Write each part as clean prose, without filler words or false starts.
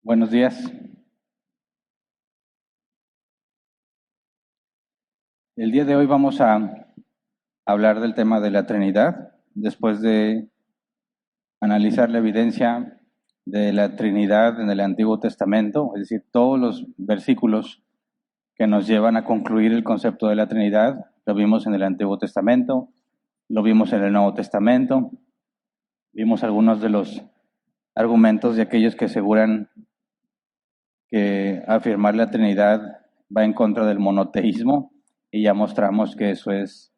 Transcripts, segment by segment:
Buenos días. El día de hoy vamos a hablar del tema de la Trinidad, después de analizar la evidencia de la Trinidad en el Antiguo Testamento, es decir, todos los versículos que nos llevan a concluir el concepto de la Trinidad. Lo vimos en el Antiguo Testamento, lo vimos en el Nuevo Testamento, vimos algunos de los argumentos de aquellos que aseguran que afirmar la Trinidad va en contra del monoteísmo, y ya mostramos que eso es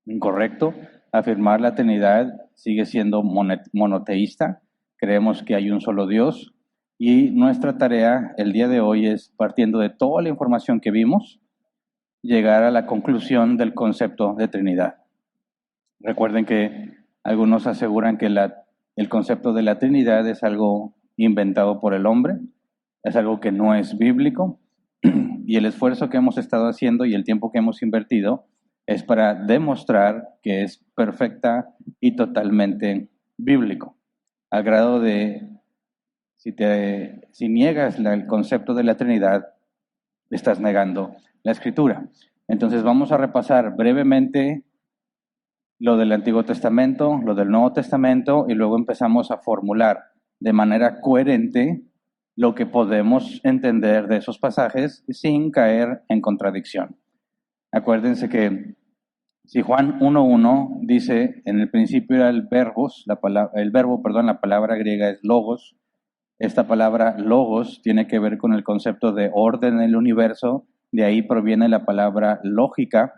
incorrecto. Afirmar la Trinidad sigue siendo monoteísta. Creemos que hay un solo Dios, y nuestra tarea el día de hoy es, partiendo de toda la información que vimos, llegar a la conclusión del concepto de Trinidad. Recuerden que algunos aseguran que el concepto de la Trinidad es algo inventado por el hombre, es algo que no es bíblico, y el esfuerzo que hemos estado haciendo y el tiempo que hemos invertido es para demostrar que es perfecta y totalmente bíblico, al grado de, si niegas el concepto de la Trinidad, estás negando la Escritura. Entonces vamos a repasar brevemente lo del Antiguo Testamento, lo del Nuevo Testamento, y luego empezamos a formular de manera coherente lo que podemos entender de esos pasajes sin caer en contradicción. Acuérdense que si Juan 1:1 dice, en el principio era el verbo, la palabra griega es logos. Esta palabra logos tiene que ver con el concepto de orden en el universo, de ahí proviene la palabra lógica,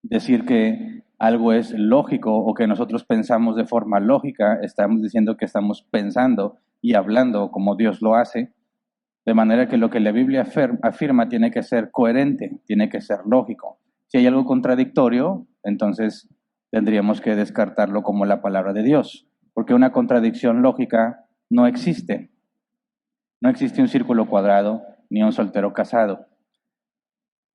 decir que algo es lógico o que nosotros pensamos de forma lógica, estamos diciendo que estamos pensando y hablando como Dios lo hace, de manera que lo que la Biblia afirma tiene que ser coherente, tiene que ser lógico. Si hay algo contradictorio, entonces tendríamos que descartarlo como la palabra de Dios, porque una contradicción lógica no existe. No existe un círculo cuadrado ni un soltero casado.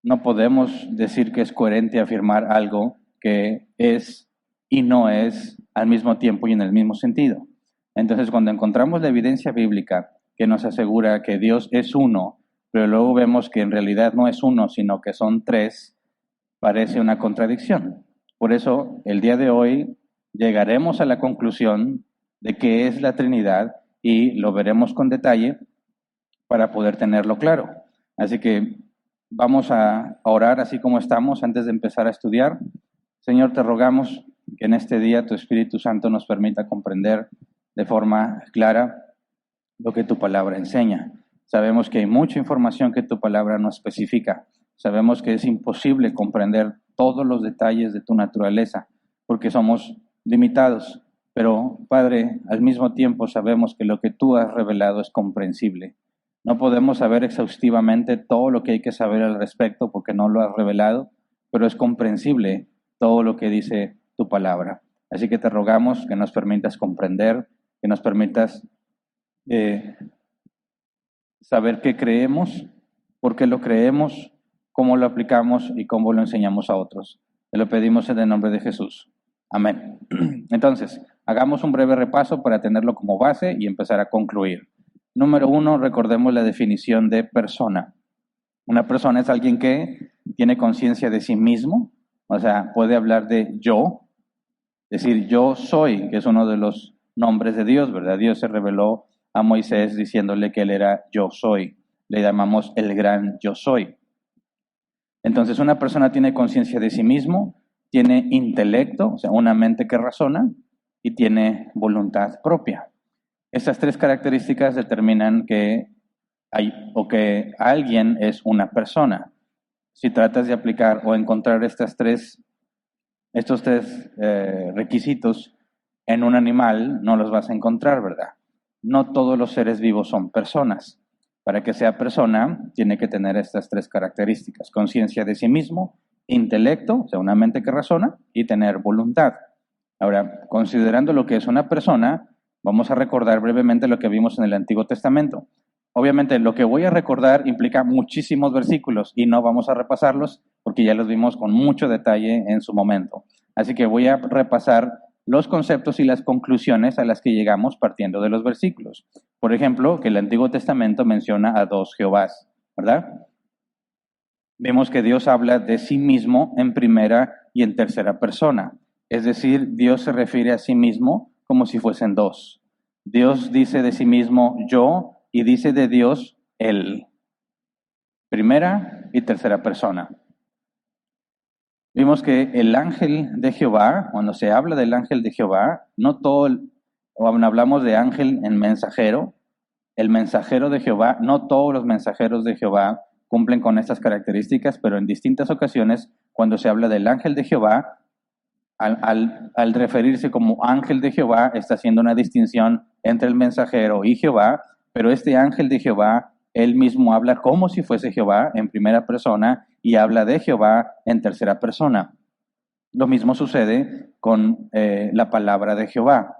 No podemos decir que es coherente afirmar algo que es y no es al mismo tiempo y en el mismo sentido. Entonces, cuando encontramos la evidencia bíblica que nos asegura que Dios es uno, pero luego vemos que en realidad no es uno, sino que son tres, parece una contradicción. Por eso, el día de hoy llegaremos a la conclusión de qué es la Trinidad y lo veremos con detalle para poder tenerlo claro. Así que vamos a orar así como estamos antes de empezar a estudiar. Señor, te rogamos que en este día tu Espíritu Santo nos permita comprender de forma clara lo que tu palabra enseña. Sabemos que hay mucha información que tu palabra no especifica. Sabemos que es imposible comprender todos los detalles de tu naturaleza porque somos limitados. Pero, Padre, al mismo tiempo sabemos que lo que tú has revelado es comprensible. No podemos saber exhaustivamente todo lo que hay que saber al respecto porque no lo has revelado, pero es comprensible todo lo que dice tu palabra. Así que te rogamos que nos permitas comprender, que nos permitas saber qué creemos, por qué lo creemos, cómo lo aplicamos y cómo lo enseñamos a otros. Te lo pedimos en el nombre de Jesús. Amén. Entonces, hagamos un breve repaso para tenerlo como base y empezar a concluir. Número 1, recordemos la definición de persona. Una persona es alguien que tiene conciencia de sí mismo, o sea, puede hablar de yo, decir yo soy, que es uno de los nombres de Dios, ¿verdad? Dios se reveló a Moisés diciéndole que él era yo soy. Le llamamos el gran yo soy. Entonces, una persona tiene conciencia de sí mismo, tiene intelecto, o sea, una mente que razona, y tiene voluntad propia. Estas tres características determinan que que alguien es una persona. Si tratas de aplicar o encontrar estos tres requisitos en un animal, no los vas a encontrar, ¿verdad? No todos los seres vivos son personas. Para que sea persona, tiene que tener estas tres características: conciencia de sí mismo, intelecto, o sea, una mente que razona, y tener voluntad. Ahora, considerando lo que es una persona, vamos a recordar brevemente lo que vimos en el Antiguo Testamento. Obviamente, lo que voy a recordar implica muchísimos versículos y no vamos a repasarlos porque ya los vimos con mucho detalle en su momento. Así que voy a repasar los conceptos y las conclusiones a las que llegamos partiendo de los versículos. Por ejemplo, que el Antiguo Testamento menciona a dos Jehovás, ¿verdad? Vemos que Dios habla de sí mismo en primera y en tercera persona. Es decir, Dios se refiere a sí mismo como si fuesen dos. Dios dice de sí mismo yo y dice de Dios él. Primera y tercera persona. Vimos que el ángel de Jehová, cuando se habla del ángel de Jehová, no todo, cuando hablamos de ángel en mensajero, el mensajero de Jehová, no todos los mensajeros de Jehová cumplen con estas características, pero en distintas ocasiones, cuando se habla del ángel de Jehová, al referirse como ángel de Jehová, está haciendo una distinción entre el mensajero y Jehová, pero este ángel de Jehová, él mismo habla como si fuese Jehová en primera persona y habla de Jehová en tercera persona. Lo mismo sucede con la palabra de Jehová.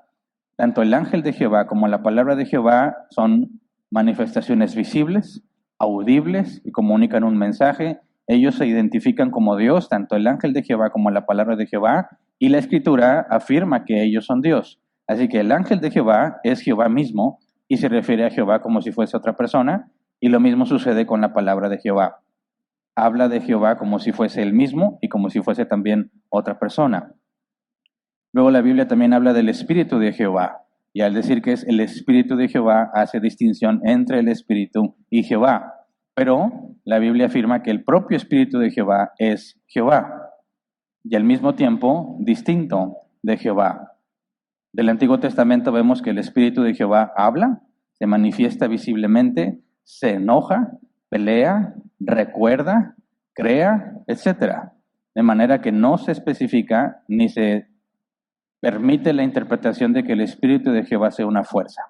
Tanto el ángel de Jehová como la palabra de Jehová son manifestaciones visibles, audibles y comunican un mensaje. Ellos se identifican como Dios, tanto el ángel de Jehová como la palabra de Jehová, y la Escritura afirma que ellos son Dios. Así que el ángel de Jehová es Jehová mismo y se refiere a Jehová como si fuese otra persona, y lo mismo sucede con la palabra de Jehová. Habla de Jehová como si fuese él mismo y como si fuese también otra persona. Luego la Biblia también habla del Espíritu de Jehová, y al decir que es el Espíritu de Jehová, hace distinción entre el Espíritu y Jehová. Pero la Biblia afirma que el propio Espíritu de Jehová es Jehová, y al mismo tiempo distinto de Jehová. Del Antiguo Testamento vemos que el Espíritu de Jehová habla, se manifiesta visiblemente, se enoja, pelea, recuerda, crea, etc. De manera que no se especifica ni se permite la interpretación de que el Espíritu de Jehová sea una fuerza.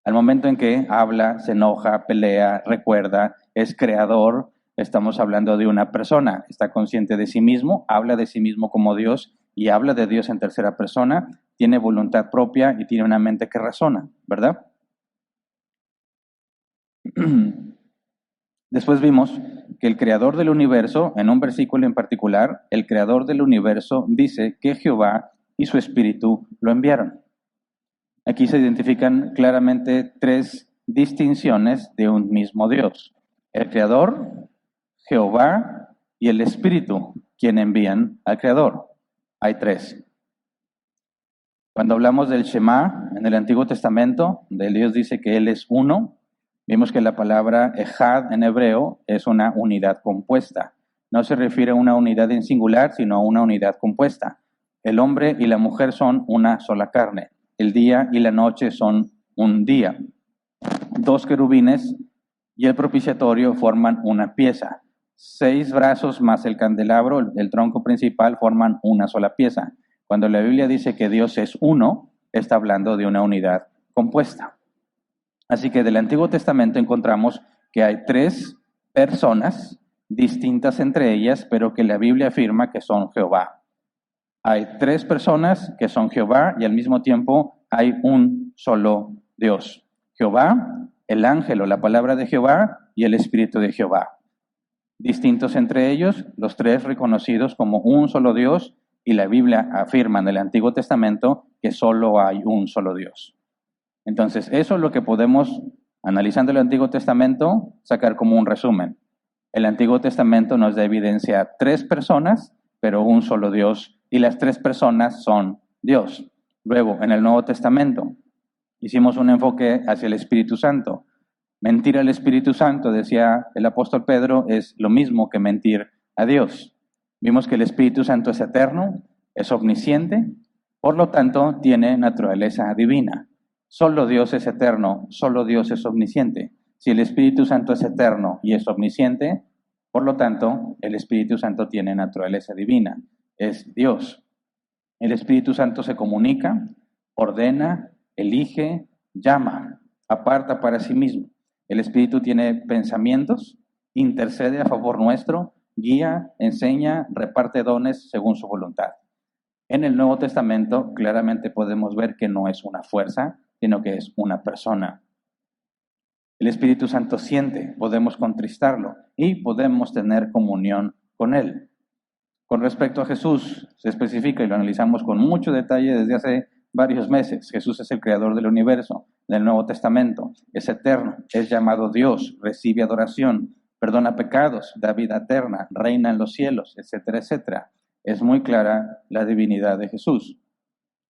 Al momento en que habla, se enoja, pelea, recuerda, es creador, estamos hablando de una persona, está consciente de sí mismo, habla de sí mismo como Dios y habla de Dios en tercera persona, tiene voluntad propia y tiene una mente que razona, ¿verdad? Después vimos que el creador del universo, en un versículo en particular, el creador del universo dice que Jehová y su espíritu lo enviaron. Aquí se identifican claramente tres distinciones de un mismo Dios. El creador, Jehová y el espíritu, quien envían al creador. Hay tres. Cuando hablamos del Shema en el Antiguo Testamento, de Dios dice que Él es uno, vimos que la palabra ejad en hebreo es una unidad compuesta. No se refiere a una unidad en singular, sino a una unidad compuesta. El hombre y la mujer son una sola carne. El día y la noche son un día. Dos querubines y el propiciatorio forman una pieza. 6 brazos más el candelabro, el tronco principal, forman una sola pieza. Cuando la Biblia dice que Dios es uno, está hablando de una unidad compuesta. Así que del Antiguo Testamento encontramos que hay 3 personas distintas entre ellas, pero que la Biblia afirma que son Jehová. Hay 3 personas que son Jehová y al mismo tiempo hay un solo Dios. Jehová, el ángel o la palabra de Jehová y el Espíritu de Jehová. Distintos entre ellos, los 3 reconocidos como un solo Dios, y la Biblia afirma en el Antiguo Testamento que solo hay un solo Dios. Entonces, eso es lo que podemos, analizando el Antiguo Testamento, sacar como un resumen. El Antiguo Testamento nos da evidencia a 3 personas, pero un solo Dios, y las 3 personas son Dios. Luego, en el Nuevo Testamento, hicimos un enfoque hacia el Espíritu Santo. Mentir al Espíritu Santo, decía el apóstol Pedro, es lo mismo que mentir a Dios. Vimos que el Espíritu Santo es eterno, es omnisciente, por lo tanto tiene naturaleza divina. Solo Dios es eterno, solo Dios es omnisciente. Si el Espíritu Santo es eterno y es omnisciente, por lo tanto el Espíritu Santo tiene naturaleza divina, es Dios. El Espíritu Santo se comunica, ordena, elige, llama, aparta para sí mismo. El Espíritu tiene pensamientos, intercede a favor nuestro, guía, enseña, reparte dones según su voluntad. En el Nuevo Testamento claramente podemos ver que no es una fuerza, sino que es una persona. El Espíritu Santo siente, podemos contristarlo y podemos tener comunión con Él. Con respecto a Jesús, se especifica y lo analizamos con mucho detalle desde hace varios meses. Jesús es el creador del universo, del Nuevo Testamento. Es eterno, es llamado Dios, recibe adoración, perdona pecados, da vida eterna, reina en los cielos, etcétera, etcétera. Es muy clara la divinidad de Jesús.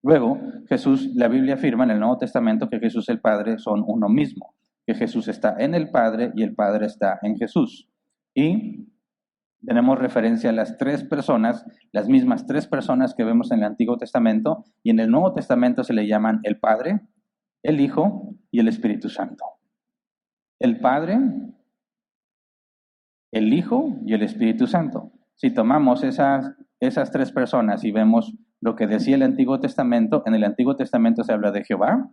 Luego, la Biblia afirma en el Nuevo Testamento que Jesús y el Padre son uno mismo, que Jesús está en el Padre y el Padre está en Jesús. Y tenemos referencia a las tres personas, las mismas tres personas que vemos en el Antiguo Testamento, y en el Nuevo Testamento se le llaman el Padre, el Hijo y el Espíritu Santo. El Padre, el Hijo y el Espíritu Santo. Si tomamos esas tres personas y vemos lo que decía el Antiguo Testamento, en el Antiguo Testamento se habla de Jehová,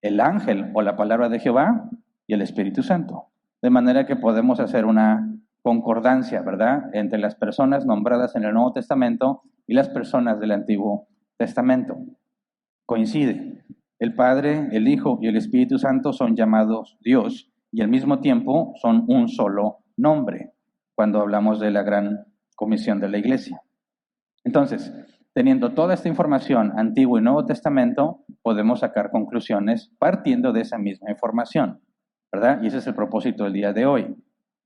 el ángel o la palabra de Jehová y el Espíritu Santo. De manera que podemos hacer una concordancia, ¿verdad?, entre las personas nombradas en el Nuevo Testamento y las personas del Antiguo Testamento. Coincide. El Padre, el Hijo y el Espíritu Santo son llamados Dios y al mismo tiempo son un solo nombre cuando hablamos de la gran comisión de la Iglesia. Entonces, teniendo toda esta información, Antiguo y Nuevo Testamento, podemos sacar conclusiones partiendo de esa misma información, ¿verdad? Y ese es el propósito del día de hoy.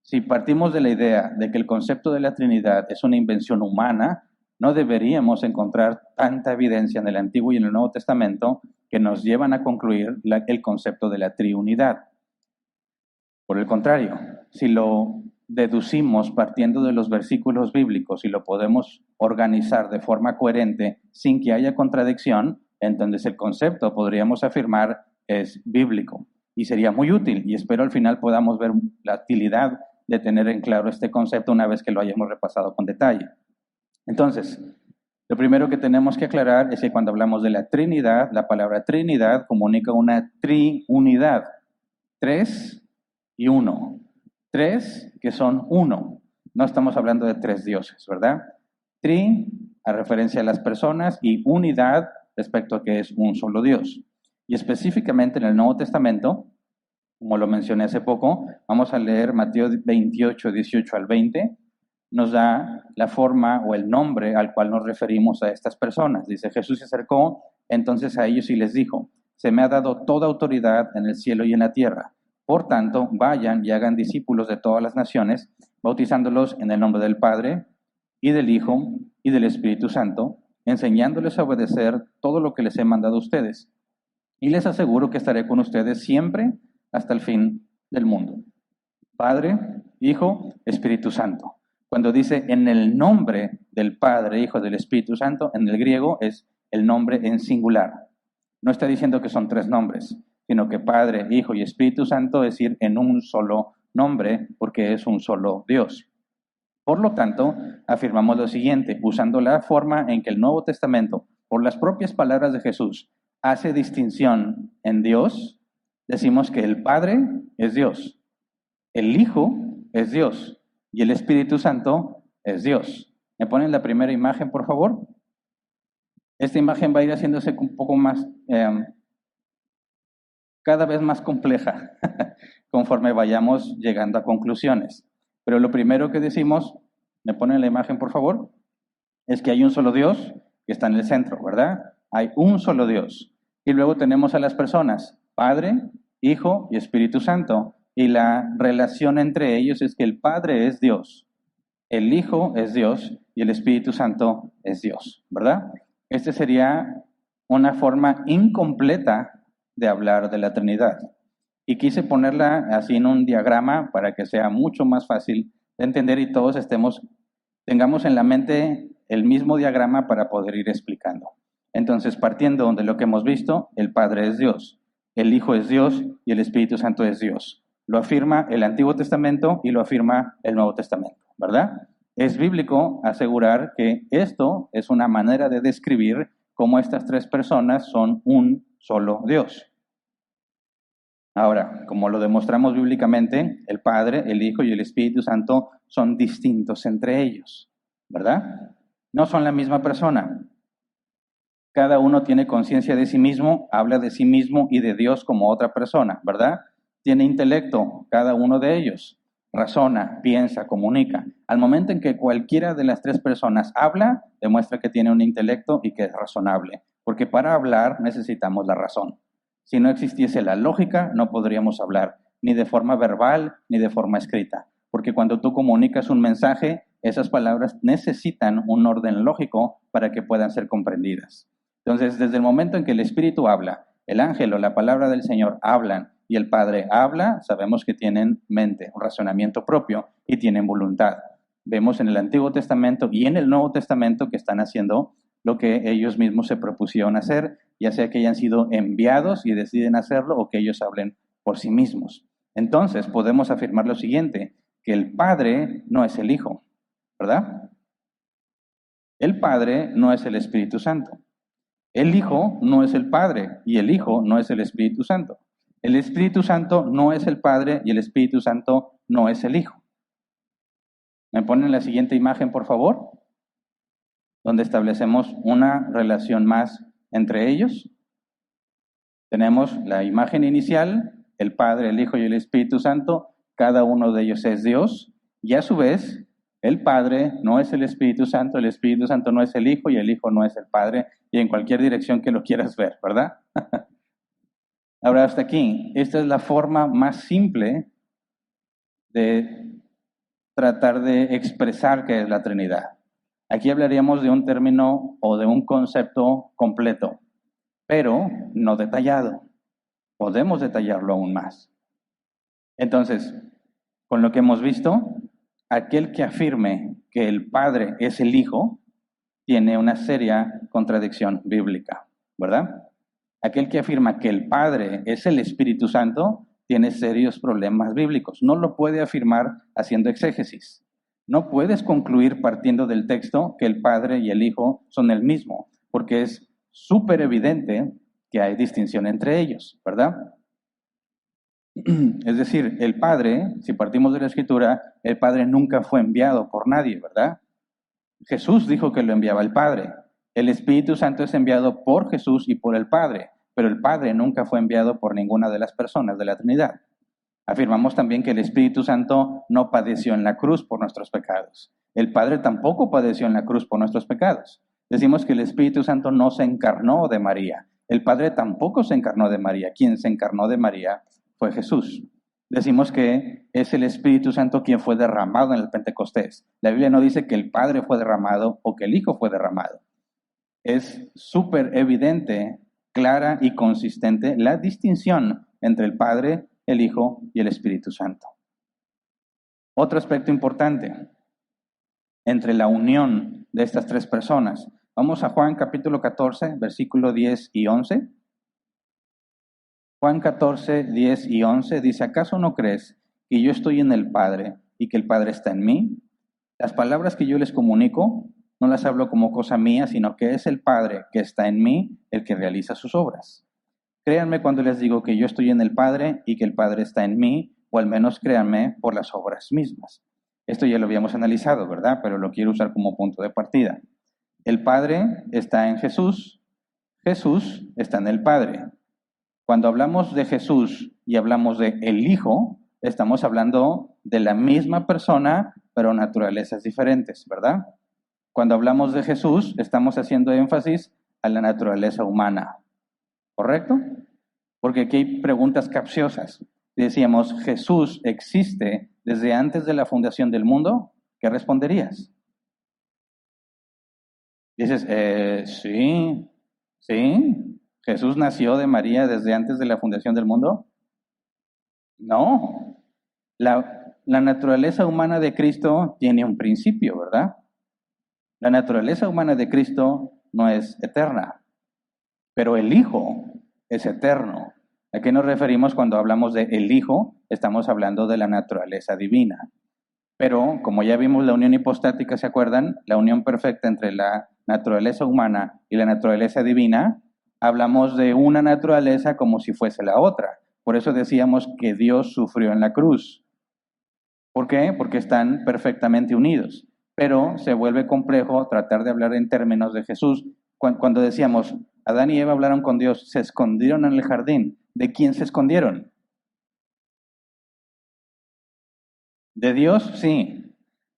Si partimos de la idea de que el concepto de la Trinidad es una invención humana, no deberíamos encontrar tanta evidencia en el Antiguo y en el Nuevo Testamento que nos llevan a concluir el concepto de la triunidad. Por el contrario, si lo deducimos partiendo de los versículos bíblicos y lo podemos organizar de forma coherente sin que haya contradicción, entonces el concepto, podríamos afirmar, es bíblico. Y sería muy útil, y espero al final podamos ver la utilidad de tener en claro este concepto una vez que lo hayamos repasado con detalle. Entonces, lo primero que tenemos que aclarar es que cuando hablamos de la Trinidad, la palabra Trinidad comunica una triunidad. 3 y 1. 3 que son uno. No estamos hablando de 3 dioses, ¿verdad? Tri, a referencia a las personas, y unidad respecto a que es un solo Dios. Y específicamente en el Nuevo Testamento, como lo mencioné hace poco, vamos a leer Mateo 28, 18 al 20, nos da la forma o el nombre al cual nos referimos a estas personas. Dice, Jesús se acercó entonces a ellos y les dijo, se me ha dado toda autoridad en el cielo y en la tierra. Por tanto, vayan y hagan discípulos de todas las naciones, bautizándolos en el nombre del Padre y del Hijo y del Espíritu Santo, enseñándoles a obedecer todo lo que les he mandado a ustedes. Y les aseguro que estaré con ustedes siempre hasta el fin del mundo. Padre, Hijo, Espíritu Santo. Cuando dice en el nombre del Padre, Hijo, del Espíritu Santo, en el griego es el nombre en singular. No está diciendo que son 3 nombres, sino que Padre, Hijo y Espíritu Santo, es decir, en un solo nombre, porque es un solo Dios. Por lo tanto, afirmamos lo siguiente, usando la forma en que el Nuevo Testamento, por las propias palabras de Jesús, hace distinción en Dios, decimos que el Padre es Dios, el Hijo es Dios y el Espíritu Santo es Dios. ¿Me ponen la primera imagen, por favor? Esta imagen va a ir haciéndose un poco más, cada vez más compleja, conforme vayamos llegando a conclusiones. Pero lo primero que decimos, ¿me ponen la imagen, por favor? Es que hay un solo Dios que está en el centro, ¿verdad? Hay un solo Dios. Y luego tenemos a las personas, Padre, Hijo y Espíritu Santo. Y la relación entre ellos es que el Padre es Dios, el Hijo es Dios y el Espíritu Santo es Dios, ¿verdad? Esta sería una forma incompleta de hablar de la Trinidad. Y quise ponerla así en un diagrama para que sea mucho más fácil de entender y todos tengamos en la mente el mismo diagrama para poder ir explicando. Entonces, partiendo de lo que hemos visto, el Padre es Dios, el Hijo es Dios y el Espíritu Santo es Dios. Lo afirma el Antiguo Testamento y lo afirma el Nuevo Testamento, ¿verdad? Es bíblico asegurar que esto es una manera de describir cómo estas 3 personas son un solo Dios. Ahora, como lo demostramos bíblicamente, el Padre, el Hijo y el Espíritu Santo son distintos entre ellos, ¿verdad? No son la misma persona. Cada uno tiene conciencia de sí mismo, habla de sí mismo y de Dios como otra persona, ¿verdad? Tiene intelecto, cada uno de ellos. Razona, piensa, comunica. Al momento en que cualquiera de las 3 personas habla, demuestra que tiene un intelecto y que es razonable. porque para hablar necesitamos la razón. Si no existiese la lógica, no podríamos hablar, ni de forma verbal, ni de forma escrita, porque cuando tú comunicas un mensaje, esas palabras necesitan un orden lógico para que puedan ser comprendidas. Entonces, desde el momento en que el Espíritu habla, el ángel o la palabra del Señor hablan y el Padre habla, sabemos que tienen mente, un razonamiento propio y tienen voluntad. Vemos en el Antiguo Testamento y en el Nuevo Testamento que están haciendo lo que ellos mismos se propusieron hacer, ya sea que hayan sido enviados y deciden hacerlo o que ellos hablen por sí mismos. Entonces, podemos afirmar lo siguiente, que el Padre no es el Hijo, ¿verdad? El Padre no es el Espíritu Santo. El Hijo no es el Padre y el Hijo no es el Espíritu Santo. El Espíritu Santo no es el Padre y el Espíritu Santo no es el Hijo. ¿Me ponen la siguiente imagen, por favor? Donde establecemos una relación más entre ellos. Tenemos la imagen inicial, el Padre, el Hijo y el Espíritu Santo. Cada uno de ellos es Dios. Y a su vez, el Padre no es el Espíritu Santo no es el Hijo y el Hijo no es el Padre. Y en cualquier dirección que lo quieras ver, ¿verdad? Ahora, hasta aquí, esta es la forma más simple de tratar de expresar qué es la Trinidad. Aquí hablaríamos de un término o de un concepto completo, pero no detallado. Podemos detallarlo aún más. Entonces, con lo que hemos visto, aquel que afirme que el Padre es el Hijo tiene una seria contradicción bíblica, ¿verdad? Aquel que afirma que el Padre es el Espíritu Santo tiene serios problemas bíblicos. No lo puede afirmar haciendo exégesis. No puedes concluir partiendo del texto que el Padre y el Hijo son el mismo, porque es súper evidente que hay distinción entre ellos, ¿verdad? Es decir, el Padre, si partimos de la Escritura, el Padre nunca fue enviado por nadie, ¿verdad? Jesús dijo que lo enviaba el Padre. El Espíritu Santo es enviado por Jesús y por el Padre, pero el Padre nunca fue enviado por ninguna de las personas de la Trinidad. Afirmamos también que el Espíritu Santo no padeció en la cruz por nuestros pecados. El Padre tampoco padeció en la cruz por nuestros pecados. Decimos que el Espíritu Santo no se encarnó de María. El Padre tampoco se encarnó de María. Quien se encarnó de María fue Jesús. Decimos que es el Espíritu Santo quien fue derramado en el Pentecostés. La Biblia no dice que el Padre fue derramado o que el Hijo fue derramado. Es súper evidente, clara y consistente la distinción entre el Padre, el Hijo y el Espíritu Santo. Otro aspecto importante entre la unión de estas tres personas. Vamos a Juan capítulo 14, versículo 10 y 11. Juan 14, 10 y 11 dice, ¿acaso no crees que yo estoy en el Padre y que el Padre está en mí? Las palabras que yo les comunico no las hablo como cosa mía, sino que es el Padre que está en mí el que realiza sus obras. Créanme cuando les digo que yo estoy en el Padre y que el Padre está en mí, o al menos créanme por las obras mismas. Esto ya lo habíamos analizado, ¿verdad? Pero lo quiero usar como punto de partida. El Padre está en Jesús, Jesús está en el Padre. Cuando hablamos de Jesús y hablamos de el Hijo, estamos hablando de la misma persona, pero naturalezas diferentes, ¿verdad? Cuando hablamos de Jesús, estamos haciendo énfasis a la naturaleza humana, ¿correcto? Porque aquí hay preguntas capciosas. Decíamos, ¿Jesús existe desde antes de la fundación del mundo? ¿Qué responderías? Dices, sí, sí. ¿Jesús nació de María desde antes de la fundación del mundo? No. La naturaleza humana de Cristo tiene un principio, ¿verdad? La naturaleza humana de Cristo no es eterna, pero el Hijo es eterno. ¿A qué nos referimos cuando hablamos de el Hijo? Estamos hablando de la naturaleza divina. Pero, como ya vimos la unión hipostática, ¿se acuerdan? La unión perfecta entre la naturaleza humana y la naturaleza divina, hablamos de una naturaleza como si fuese la otra. Por eso decíamos que Dios sufrió en la cruz. ¿Por qué? Porque están perfectamente unidos. Pero se vuelve complejo tratar de hablar en términos de Jesús. Cuando decíamos, Adán y Eva hablaron con Dios, se escondieron en el jardín. ¿De quién se escondieron? De Dios, sí.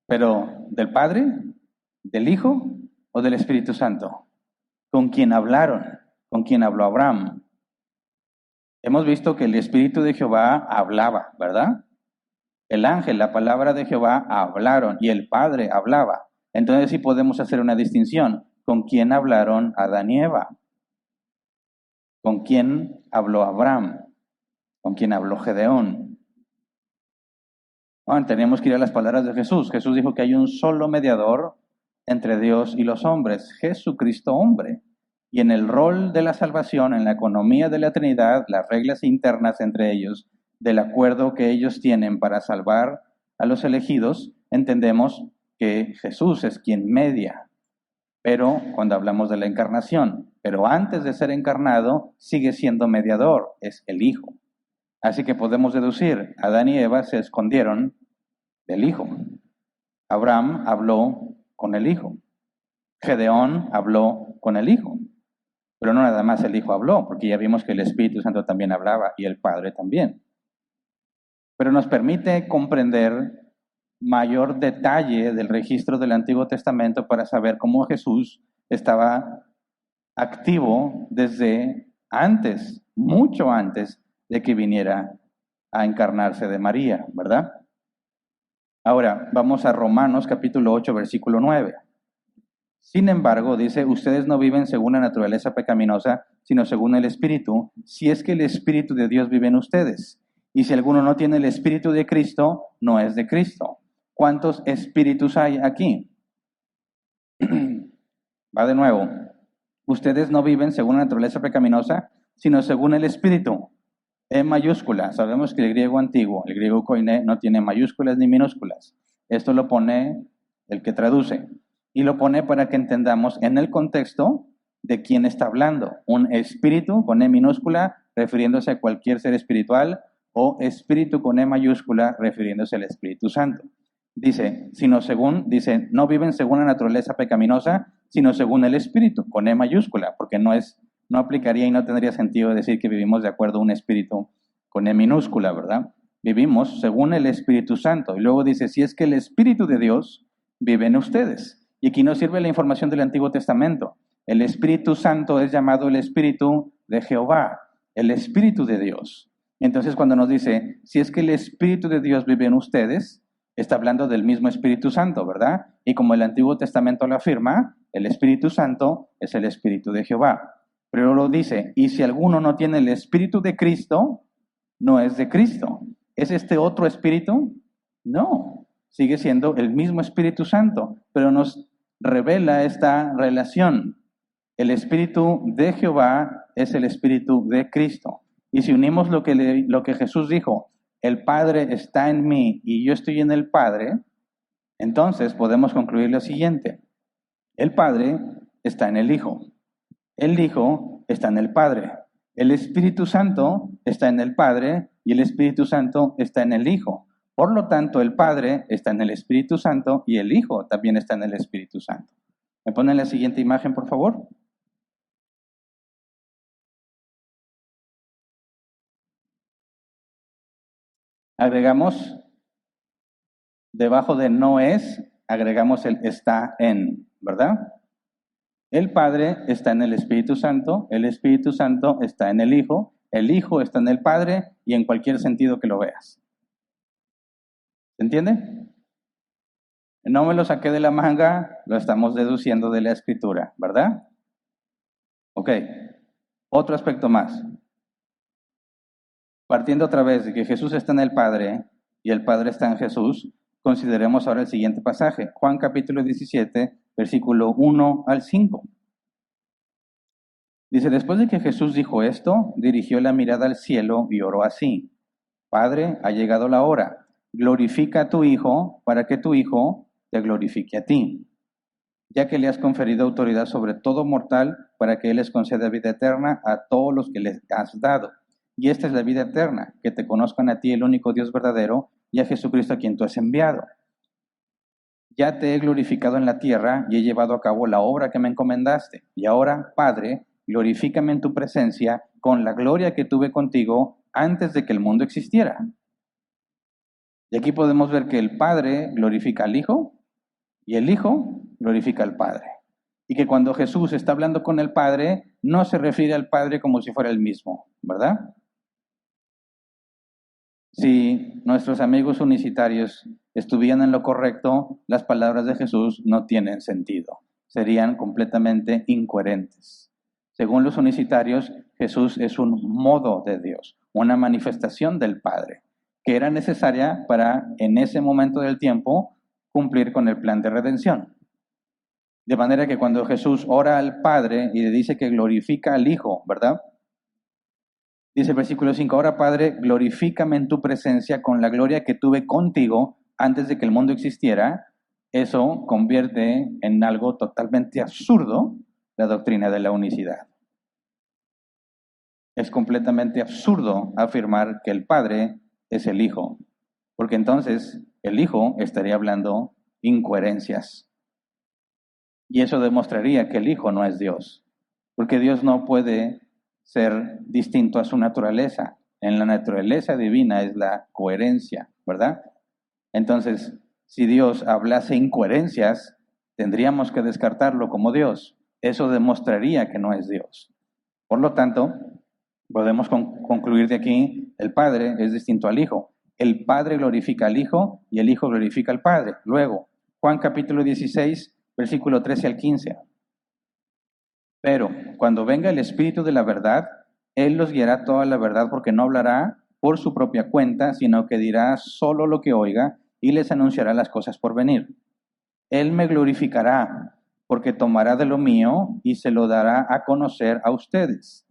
Pero ¿del Padre? ¿Del Hijo? ¿O del Espíritu Santo? ¿Con quién hablaron? con quien habló Abraham. Hemos visto que el Espíritu de Jehová hablaba, ¿verdad? El ángel, la palabra de Jehová hablaron y el Padre hablaba. Entonces sí podemos hacer una distinción. ¿Con quién hablaron Adán y Eva? ¿Con quién habló Abraham? ¿Con quién habló Gedeón? Bueno, tenemos que ir a las palabras de Jesús. Jesús dijo que hay un solo mediador entre Dios y los hombres, Jesucristo hombre. Y en el rol de la salvación, en la economía de la Trinidad, las reglas internas entre ellos, del acuerdo que ellos tienen para salvar a los elegidos, entendemos que Jesús es quien media. Pero cuando hablamos de la encarnación, pero antes de ser encarnado, sigue siendo mediador, es el Hijo. Así que podemos deducir, Adán y Eva se escondieron del Hijo. Abraham habló con el Hijo. Gedeón habló con el Hijo. Pero no nada más el Hijo habló, porque ya vimos que el Espíritu Santo también hablaba y el Padre también. Pero nos permite comprender mayor detalle del registro del Antiguo Testamento para saber cómo Jesús estaba activo desde antes, mucho antes de que viniera a encarnarse de María, ¿verdad? Ahora, vamos a Romanos capítulo 8, versículo 9. Sin embargo, dice, ustedes no viven según la naturaleza pecaminosa, sino según el Espíritu, si es que el Espíritu de Dios vive en ustedes. Y si alguno no tiene el Espíritu de Cristo, no es de Cristo. ¿Cuántos espíritus hay aquí? Va de nuevo. Ustedes no viven según la naturaleza pecaminosa, sino según el Espíritu. En mayúscula. Sabemos que el griego antiguo, el griego koiné, no tiene mayúsculas ni minúsculas. Esto lo pone el que traduce. Y lo pone para que entendamos en el contexto de quién está hablando. Un espíritu con E minúscula refiriéndose a cualquier ser espiritual o espíritu con E mayúscula refiriéndose al Espíritu Santo. Dice, no viven según la naturaleza pecaminosa, sino según el Espíritu, con E mayúscula, porque no aplicaría y no tendría sentido decir que vivimos de acuerdo a un espíritu con E minúscula, ¿verdad? Vivimos según el Espíritu Santo. Y luego dice, si es que el Espíritu de Dios vive en ustedes. Y aquí nos sirve la información del Antiguo Testamento. El Espíritu Santo es llamado el Espíritu de Jehová, el Espíritu de Dios. Entonces cuando nos dice, si es que el Espíritu de Dios vive en ustedes, está hablando del mismo Espíritu Santo, ¿verdad? Y como el Antiguo Testamento lo afirma, el Espíritu Santo es el Espíritu de Jehová. Pero lo dice, y si alguno no tiene el Espíritu de Cristo, no es de Cristo. ¿Es este otro Espíritu? No, sigue siendo el mismo Espíritu Santo, pero nos revela esta relación. El Espíritu de Jehová es el Espíritu de Cristo. Y si unimos lo que Jesús dijo, el Padre está en mí y yo estoy en el Padre, entonces podemos concluir lo siguiente. El Padre está en el Hijo. El Hijo está en el Padre. El Espíritu Santo está en el Padre y el Espíritu Santo está en el Hijo. Por lo tanto, el Padre está en el Espíritu Santo y el Hijo también está en el Espíritu Santo. ¿Me ponen la siguiente imagen, por favor? Agregamos, debajo de no es, agregamos el está en, ¿verdad? El Padre está en el Espíritu Santo está en el Hijo está en el Padre y en cualquier sentido que lo veas. ¿Se entiende? No me lo saqué de la manga, lo estamos deduciendo de la Escritura, ¿verdad? Ok, otro aspecto más. Partiendo otra vez de que Jesús está en el Padre y el Padre está en Jesús, consideremos ahora el siguiente pasaje, Juan capítulo 17, versículo 1 al 5. Dice, después de que Jesús dijo esto, dirigió la mirada al cielo y oró así, Padre, ha llegado la hora, glorifica a tu Hijo para que tu Hijo te glorifique a ti, ya que le has conferido autoridad sobre todo mortal para que Él les conceda vida eterna a todos los que les has dado. Y esta es la vida eterna, que te conozcan a ti, el único Dios verdadero, y a Jesucristo a quien tú has enviado. Ya te he glorificado en la tierra y he llevado a cabo la obra que me encomendaste. Y ahora, Padre, glorifícame en tu presencia con la gloria que tuve contigo antes de que el mundo existiera. Y aquí podemos ver que el Padre glorifica al Hijo y el Hijo glorifica al Padre. Y que cuando Jesús está hablando con el Padre, no se refiere al Padre como si fuera el mismo, ¿verdad? Si nuestros amigos unicitarios estuvieran en lo correcto, las palabras de Jesús no tienen sentido, serían completamente incoherentes. Según los unicitarios, Jesús es un modo de Dios, una manifestación del Padre, que era necesaria para, en ese momento del tiempo, cumplir con el plan de redención. De manera que cuando Jesús ora al Padre y le dice que glorifica al Hijo, ¿verdad? Dice el versículo 5, ahora Padre, glorifícame en tu presencia con la gloria que tuve contigo antes de que el mundo existiera. Eso convierte en algo totalmente absurdo la doctrina de la unicidad. Es completamente absurdo afirmar que el Padre es el Hijo, porque entonces el Hijo estaría hablando incoherencias. Y eso demostraría que el Hijo no es Dios, porque Dios no puede ser distinto a su naturaleza. En la naturaleza divina es la coherencia, ¿verdad? Entonces, si Dios hablase incoherencias, tendríamos que descartarlo como Dios. Eso demostraría que no es Dios. Por lo tanto, podemos concluir de aquí, el Padre es distinto al Hijo. El Padre glorifica al Hijo y el Hijo glorifica al Padre. Luego, Juan capítulo 16, versículo 13 al 15. Pero cuando venga el Espíritu de la verdad, Él los guiará toda la verdad porque no hablará por su propia cuenta, sino que dirá solo lo que oiga y les anunciará las cosas por venir. Él me glorificará porque tomará de lo mío y se lo dará a conocer a ustedes.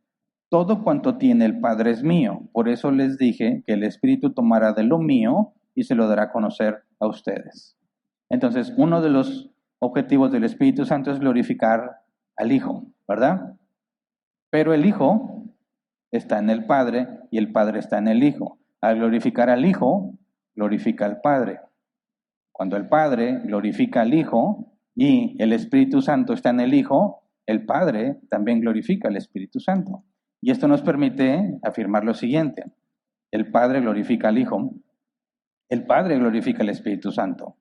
Todo cuanto tiene el Padre es mío. Por eso les dije que el Espíritu tomará de lo mío y se lo dará a conocer a ustedes. Entonces, uno de los objetivos del Espíritu Santo es glorificar al Hijo, ¿verdad? Pero el Hijo está en el Padre y el Padre está en el Hijo. Al glorificar al Hijo, glorifica al Padre. Cuando el Padre glorifica al Hijo y el Espíritu Santo está en el Hijo, el Padre también glorifica al Espíritu Santo. Y esto nos permite afirmar lo siguiente. El Padre glorifica al Hijo, el Padre glorifica al Espíritu Santo.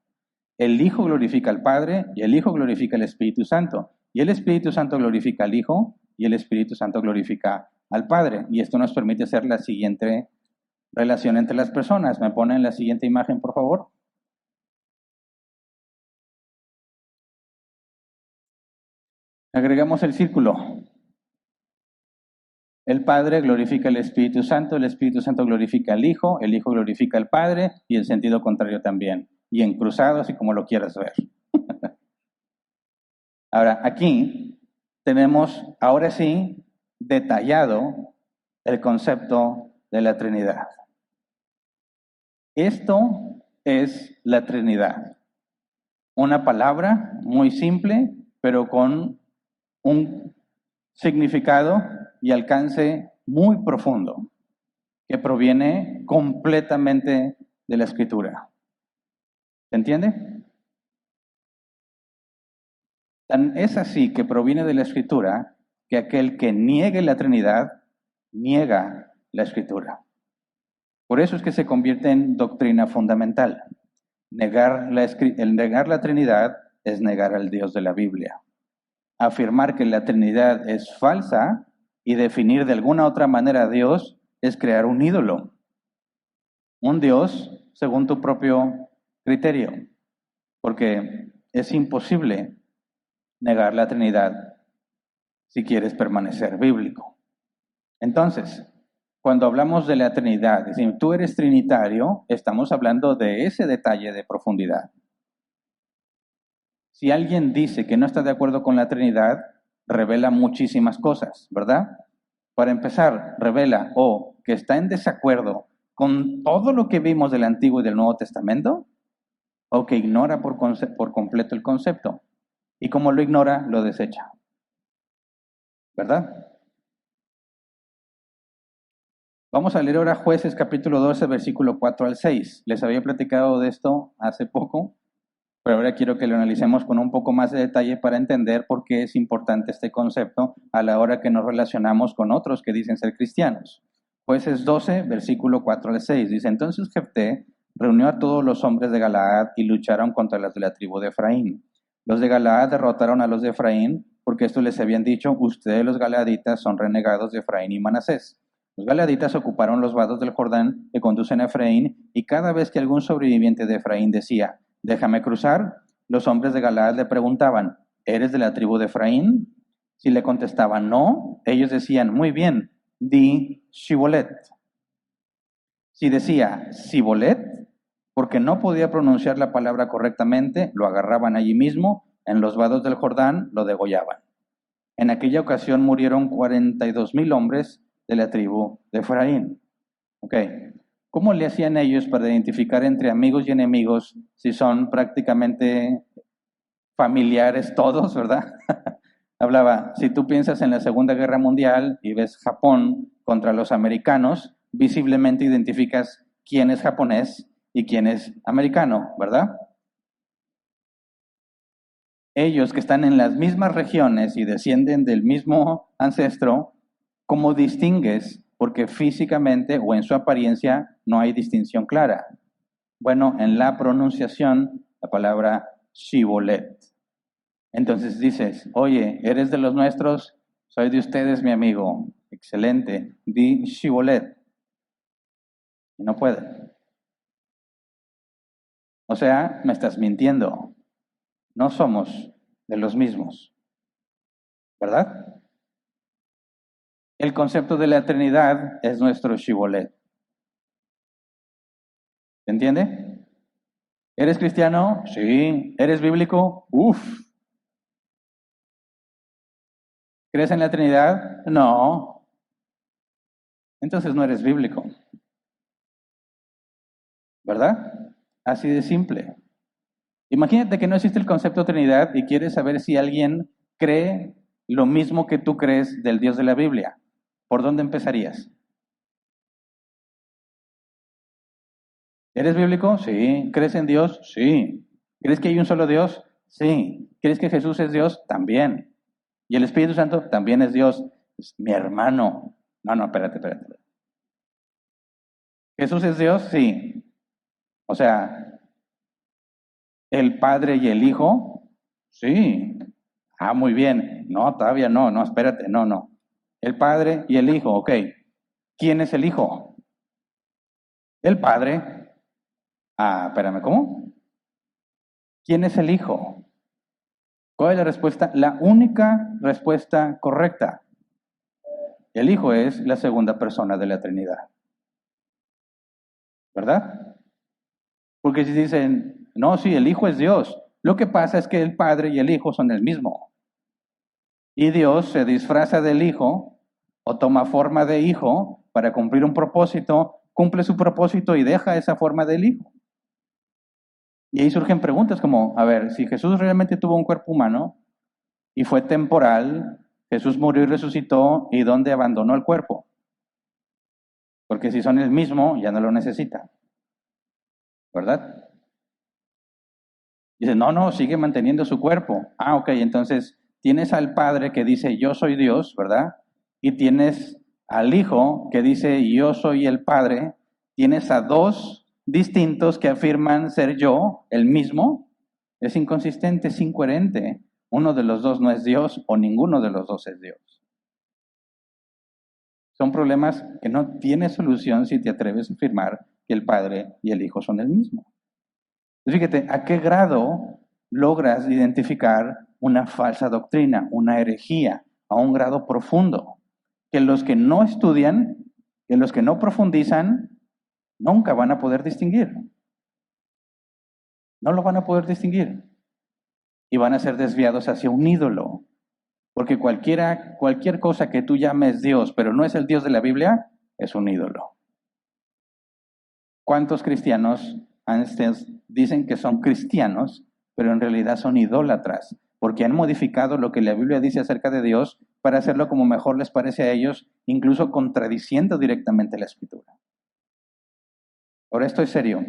El Hijo glorifica al Padre y el Hijo glorifica al Espíritu Santo. Y el Espíritu Santo glorifica al Hijo y el Espíritu Santo glorifica al Padre. Y esto nos permite hacer la siguiente relación entre las personas. ¿Me ponen la siguiente imagen, por favor? Agregamos el círculo. El Padre glorifica al Espíritu Santo glorifica al Hijo, el Hijo glorifica al Padre y el sentido contrario también. Y en cruzado, así como lo quieras ver. Ahora, aquí tenemos, ahora sí, detallado el concepto de la Trinidad. Esto es la Trinidad. Una palabra muy simple, pero con un significado y alcance muy profundo, que proviene completamente de la Escritura. ¿Se entiende? Tan es así que proviene de la Escritura que aquel que niegue la Trinidad, niega la Escritura. Por eso es que se convierte en doctrina fundamental. El negar la Trinidad es negar al Dios de la Biblia. Afirmar que la Trinidad es falsa y definir de alguna otra manera a Dios es crear un ídolo. Un Dios según tu propio criterio. Porque es imposible negar la Trinidad si quieres permanecer bíblico. Entonces, cuando hablamos de la Trinidad, si tú eres trinitario, estamos hablando de ese detalle de profundidad. Si alguien dice que no está de acuerdo con la Trinidad, revela muchísimas cosas, ¿verdad? Para empezar, revela o que está en desacuerdo con todo lo que vimos del Antiguo y del Nuevo Testamento, o que ignora por completo el concepto. Y como lo ignora, lo desecha. ¿Verdad? Vamos a leer ahora Jueces capítulo 12, versículo 4 al 6. Les había platicado de esto hace poco, pero ahora quiero que lo analicemos con un poco más de detalle para entender por qué es importante este concepto a la hora que nos relacionamos con otros que dicen ser cristianos. Jueces 12, versículo 4 al 6. Dice, entonces Jefté reunió a todos los hombres de Galaad y lucharon contra los de la tribu de Efraín. Los de Galaad derrotaron a los de Efraín porque esto les habían dicho, ustedes los galeaditas son renegados de Efraín y Manasés. Los galeaditas ocuparon los vados del Jordán que conducen a Efraín, y cada vez que algún sobreviviente de Efraín decía, déjame cruzar, los hombres de Galaad le preguntaban, ¿eres de la tribu de Efraín? Si le contestaban no, ellos decían, muy bien, di Shibolet. Si decía Sibolet, porque no podía pronunciar la palabra correctamente, lo agarraban allí mismo, en los vados del Jordán lo degollaban. En aquella ocasión murieron 42,000 hombres de la tribu de Efraín. Ok. ¿Cómo le hacían ellos para identificar entre amigos y enemigos si son prácticamente familiares todos, verdad? Hablaba, si tú piensas en la Segunda Guerra Mundial y ves Japón contra los americanos, visiblemente identificas quién es japonés y quién es americano, ¿verdad? Ellos que están en las mismas regiones y descienden del mismo ancestro, ¿cómo distingues? Porque físicamente o en su apariencia no hay distinción clara. Bueno, en la pronunciación, la palabra Shibolet. Entonces dices, oye, ¿eres de los nuestros? Soy de ustedes, mi amigo. Excelente. Di Shibolet. Y no puede. O sea, me estás mintiendo. No somos de los mismos. ¿Verdad? El concepto de la Trinidad es nuestro Shibolet. ¿Se entiende? ¿Eres cristiano? Sí. ¿Eres bíblico? Uf. ¿Crees en la Trinidad? No. Entonces no eres bíblico. ¿Verdad? Así de simple. Imagínate que no existe el concepto de Trinidad y quieres saber si alguien cree lo mismo que tú crees del Dios de la Biblia. ¿Por dónde empezarías? ¿Eres bíblico? Sí. ¿Crees en Dios? Sí. ¿Crees que hay un solo Dios? Sí. ¿Crees que Jesús es Dios? También. ¿Y el Espíritu Santo? También es Dios. Es mi hermano. No, espérate. ¿Jesús es Dios? Sí. O sea, ¿el Padre y el Hijo? Sí. Ah, muy bien. No, todavía no, espérate, no. El Padre y el Hijo, ok. ¿Quién es el Hijo? El Padre. Ah, espérame, ¿cómo? ¿Quién es el Hijo? ¿Cuál es la respuesta? La única respuesta correcta. El Hijo es la segunda persona de la Trinidad. ¿Verdad? Porque si dicen, no, sí, el Hijo es Dios. Lo que pasa es que el Padre y el Hijo son el mismo. Y Dios se disfraza del Hijo o toma forma de Hijo para cumplir un propósito, cumple su propósito y deja esa forma del Hijo. Y ahí surgen preguntas como, a ver, si Jesús realmente tuvo un cuerpo humano y fue temporal, Jesús murió y resucitó, ¿y dónde abandonó el cuerpo? Porque si son el mismo, ya no lo necesita, ¿verdad? Dice, no, sigue manteniendo su cuerpo. Ah, ok, entonces tienes al Padre que dice, yo soy Dios, ¿verdad? Y tienes al Hijo que dice, yo soy el Padre. Tienes a dos distintos que afirman ser yo, el mismo. Es inconsistente, es incoherente. Uno de los dos no es Dios o ninguno de los dos es Dios. Son problemas que no tienen solución si te atreves a afirmar que el Padre y el Hijo son el mismo. Fíjate, ¿a qué grado logras identificar una falsa doctrina, una herejía, a un grado profundo? Que los que no estudian, que los que no profundizan, nunca van a poder distinguir. No lo van a poder distinguir. Y van a ser desviados hacia un ídolo. Porque cualquier cosa que tú llames Dios, pero no es el Dios de la Biblia, es un ídolo. ¿Cuántos cristianos dicen que son cristianos, pero en realidad son idólatras? Porque han modificado lo que la Biblia dice acerca de Dios para hacerlo como mejor les parece a ellos, incluso contradiciendo directamente la Escritura. Ahora esto es serio.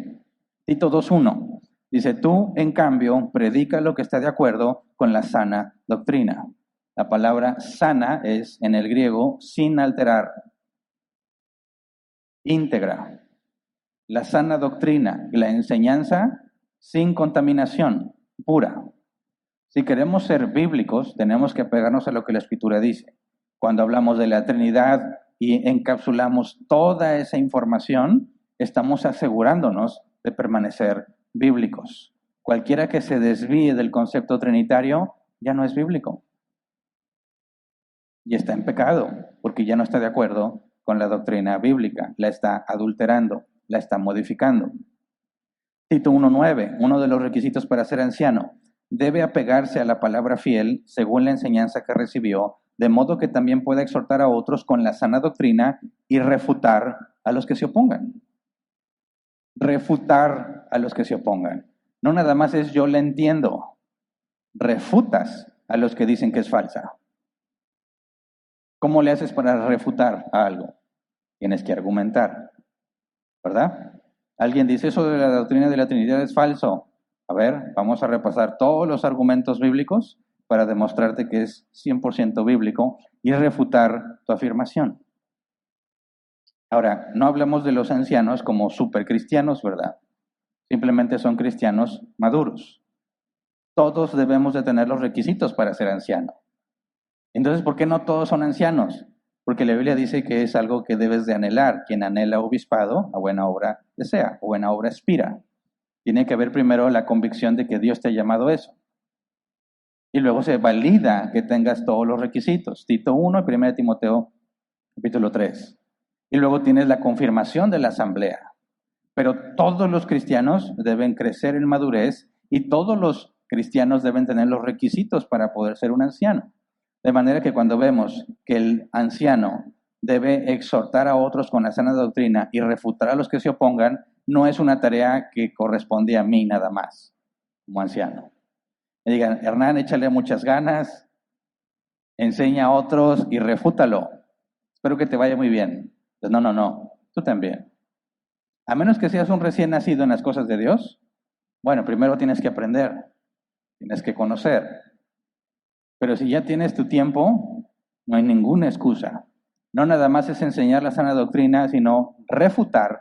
Tito 2:1 dice, tú, en cambio, predica lo que está de acuerdo con la sana doctrina. La palabra sana es, en el griego, sin alterar, íntegra. La sana doctrina, la enseñanza sin contaminación, pura. Si queremos ser bíblicos, tenemos que apegarnos a lo que la Escritura dice. Cuando hablamos de la Trinidad y encapsulamos toda esa información, estamos asegurándonos de permanecer bíblicos. Cualquiera que se desvíe del concepto trinitario ya no es bíblico. Y está en pecado, porque ya no está de acuerdo con la doctrina bíblica, la está adulterando, la está modificando. Tito 1:9, uno de los requisitos para ser anciano, debe apegarse a la palabra fiel según la enseñanza que recibió, de modo que también pueda exhortar a otros con la sana doctrina y refutar a los que se opongan. Refutar a los que se opongan. No nada más es yo la entiendo, refutas a los que dicen que es falsa. ¿Cómo le haces para refutar a algo? Tienes que argumentar, ¿verdad? Alguien dice eso de la doctrina de la Trinidad es falso. A ver, vamos a repasar todos los argumentos bíblicos para demostrarte que es 100% bíblico y refutar tu afirmación. Ahora, no hablamos de los ancianos como supercristianos, ¿verdad? Simplemente son cristianos maduros. Todos debemos de tener los requisitos para ser anciano. Entonces, ¿por qué no todos son ancianos? Porque la Biblia dice que es algo que debes de anhelar. Quien anhela obispado, a buena obra desea, o buena obra aspira. Tiene que haber primero la convicción de que Dios te ha llamado a eso. Y luego se valida que tengas todos los requisitos. Tito 1 y 1 Timoteo capítulo 3. Y luego tienes la confirmación de la asamblea. Pero todos los cristianos deben crecer en madurez y todos los cristianos deben tener los requisitos para poder ser un anciano. De manera que cuando vemos que el anciano debe exhortar a otros con la sana doctrina y refutar a los que se opongan, no es una tarea que corresponde a mí nada más, como anciano. Me digan, Hernán, échale muchas ganas, enseña a otros y refútalo. Espero que te vaya muy bien. Pues no, tú también. A menos que seas un recién nacido en las cosas de Dios, bueno, primero tienes que aprender, tienes que conocer. Pero si ya tienes tu tiempo, no hay ninguna excusa. No nada más es enseñar la sana doctrina, sino refutar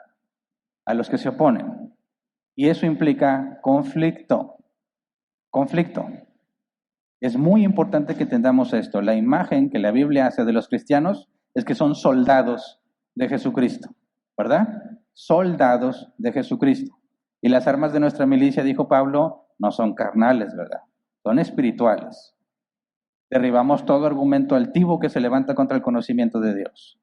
a los que se oponen. Y eso implica conflicto. Conflicto. Es muy importante que entendamos esto. La imagen que la Biblia hace de los cristianos es que son soldados de Jesucristo, ¿verdad? Soldados de Jesucristo. Y las armas de nuestra milicia, dijo Pablo, no son carnales, ¿verdad? Son espirituales. Derribamos todo argumento altivo que se levanta contra el conocimiento de Dios.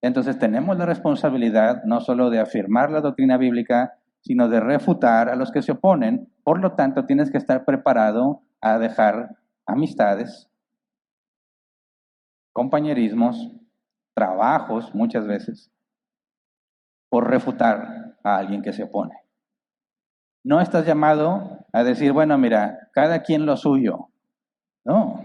Entonces tenemos la responsabilidad no solo de afirmar la doctrina bíblica, sino de refutar a los que se oponen. Por lo tanto, tienes que estar preparado a dejar amistades, compañerismos, trabajos muchas veces, por refutar a alguien que se opone. No estás llamado a decir, bueno, mira, cada quien lo suyo. No.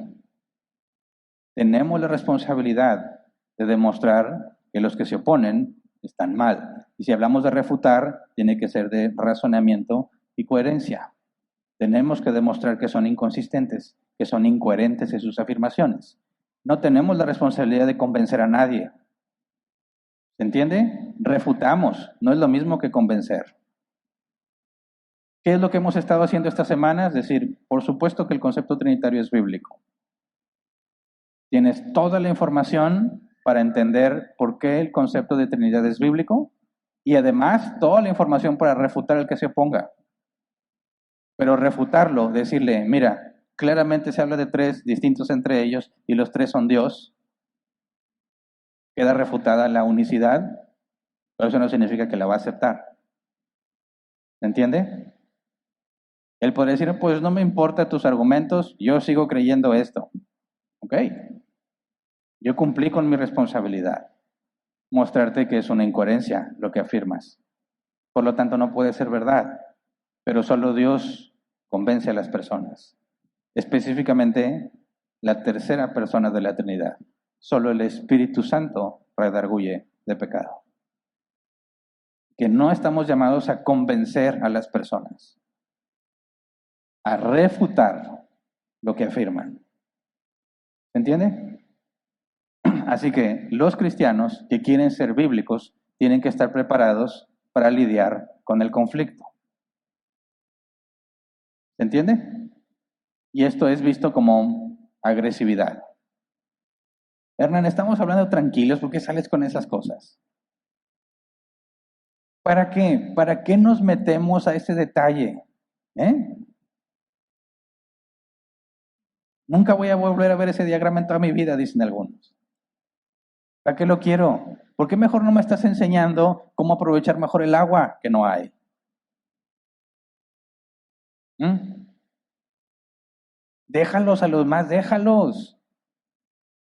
Tenemos la responsabilidad de demostrar que los que se oponen están mal. Y si hablamos de refutar, tiene que ser de razonamiento y coherencia. Tenemos que demostrar que son inconsistentes, que son incoherentes en sus afirmaciones. No tenemos la responsabilidad de convencer a nadie. ¿Se entiende? Refutamos, no es lo mismo que convencer. ¿Qué es lo que hemos estado haciendo esta semana? Es decir, por supuesto que el concepto trinitario es bíblico. Tienes toda la información para entender por qué el concepto de Trinidad es bíblico y además toda la información para refutar al que se oponga. Pero refutarlo, decirle, mira, claramente se habla de tres distintos entre ellos y los tres son Dios, queda refutada la unicidad, pero eso no significa que la va a aceptar. ¿Se entiende? Él puede decir, pues no me importan tus argumentos, yo sigo creyendo esto. ¿Ok? Yo cumplí con mi responsabilidad, mostrarte que es una incoherencia lo que afirmas. Por lo tanto, no puede ser verdad, pero solo Dios convence a las personas. Específicamente, la tercera persona de la Trinidad. Solo el Espíritu Santo redarguye de pecado. Que no estamos llamados a convencer a las personas, a refutar lo que afirman. ¿Se entiende? Así que los cristianos que quieren ser bíblicos tienen que estar preparados para lidiar con el conflicto. ¿Se entiende? Y esto es visto como agresividad. Hernán, estamos hablando tranquilos, ¿por qué sales con esas cosas? ¿Para qué? ¿Para qué nos metemos a ese detalle? ¿Eh? Nunca voy a volver a ver ese diagrama en toda mi vida, dicen algunos. ¿Para qué lo quiero? ¿Por qué mejor no me estás enseñando cómo aprovechar mejor el agua que no hay? ¿Mm? Déjalos a los más, déjalos.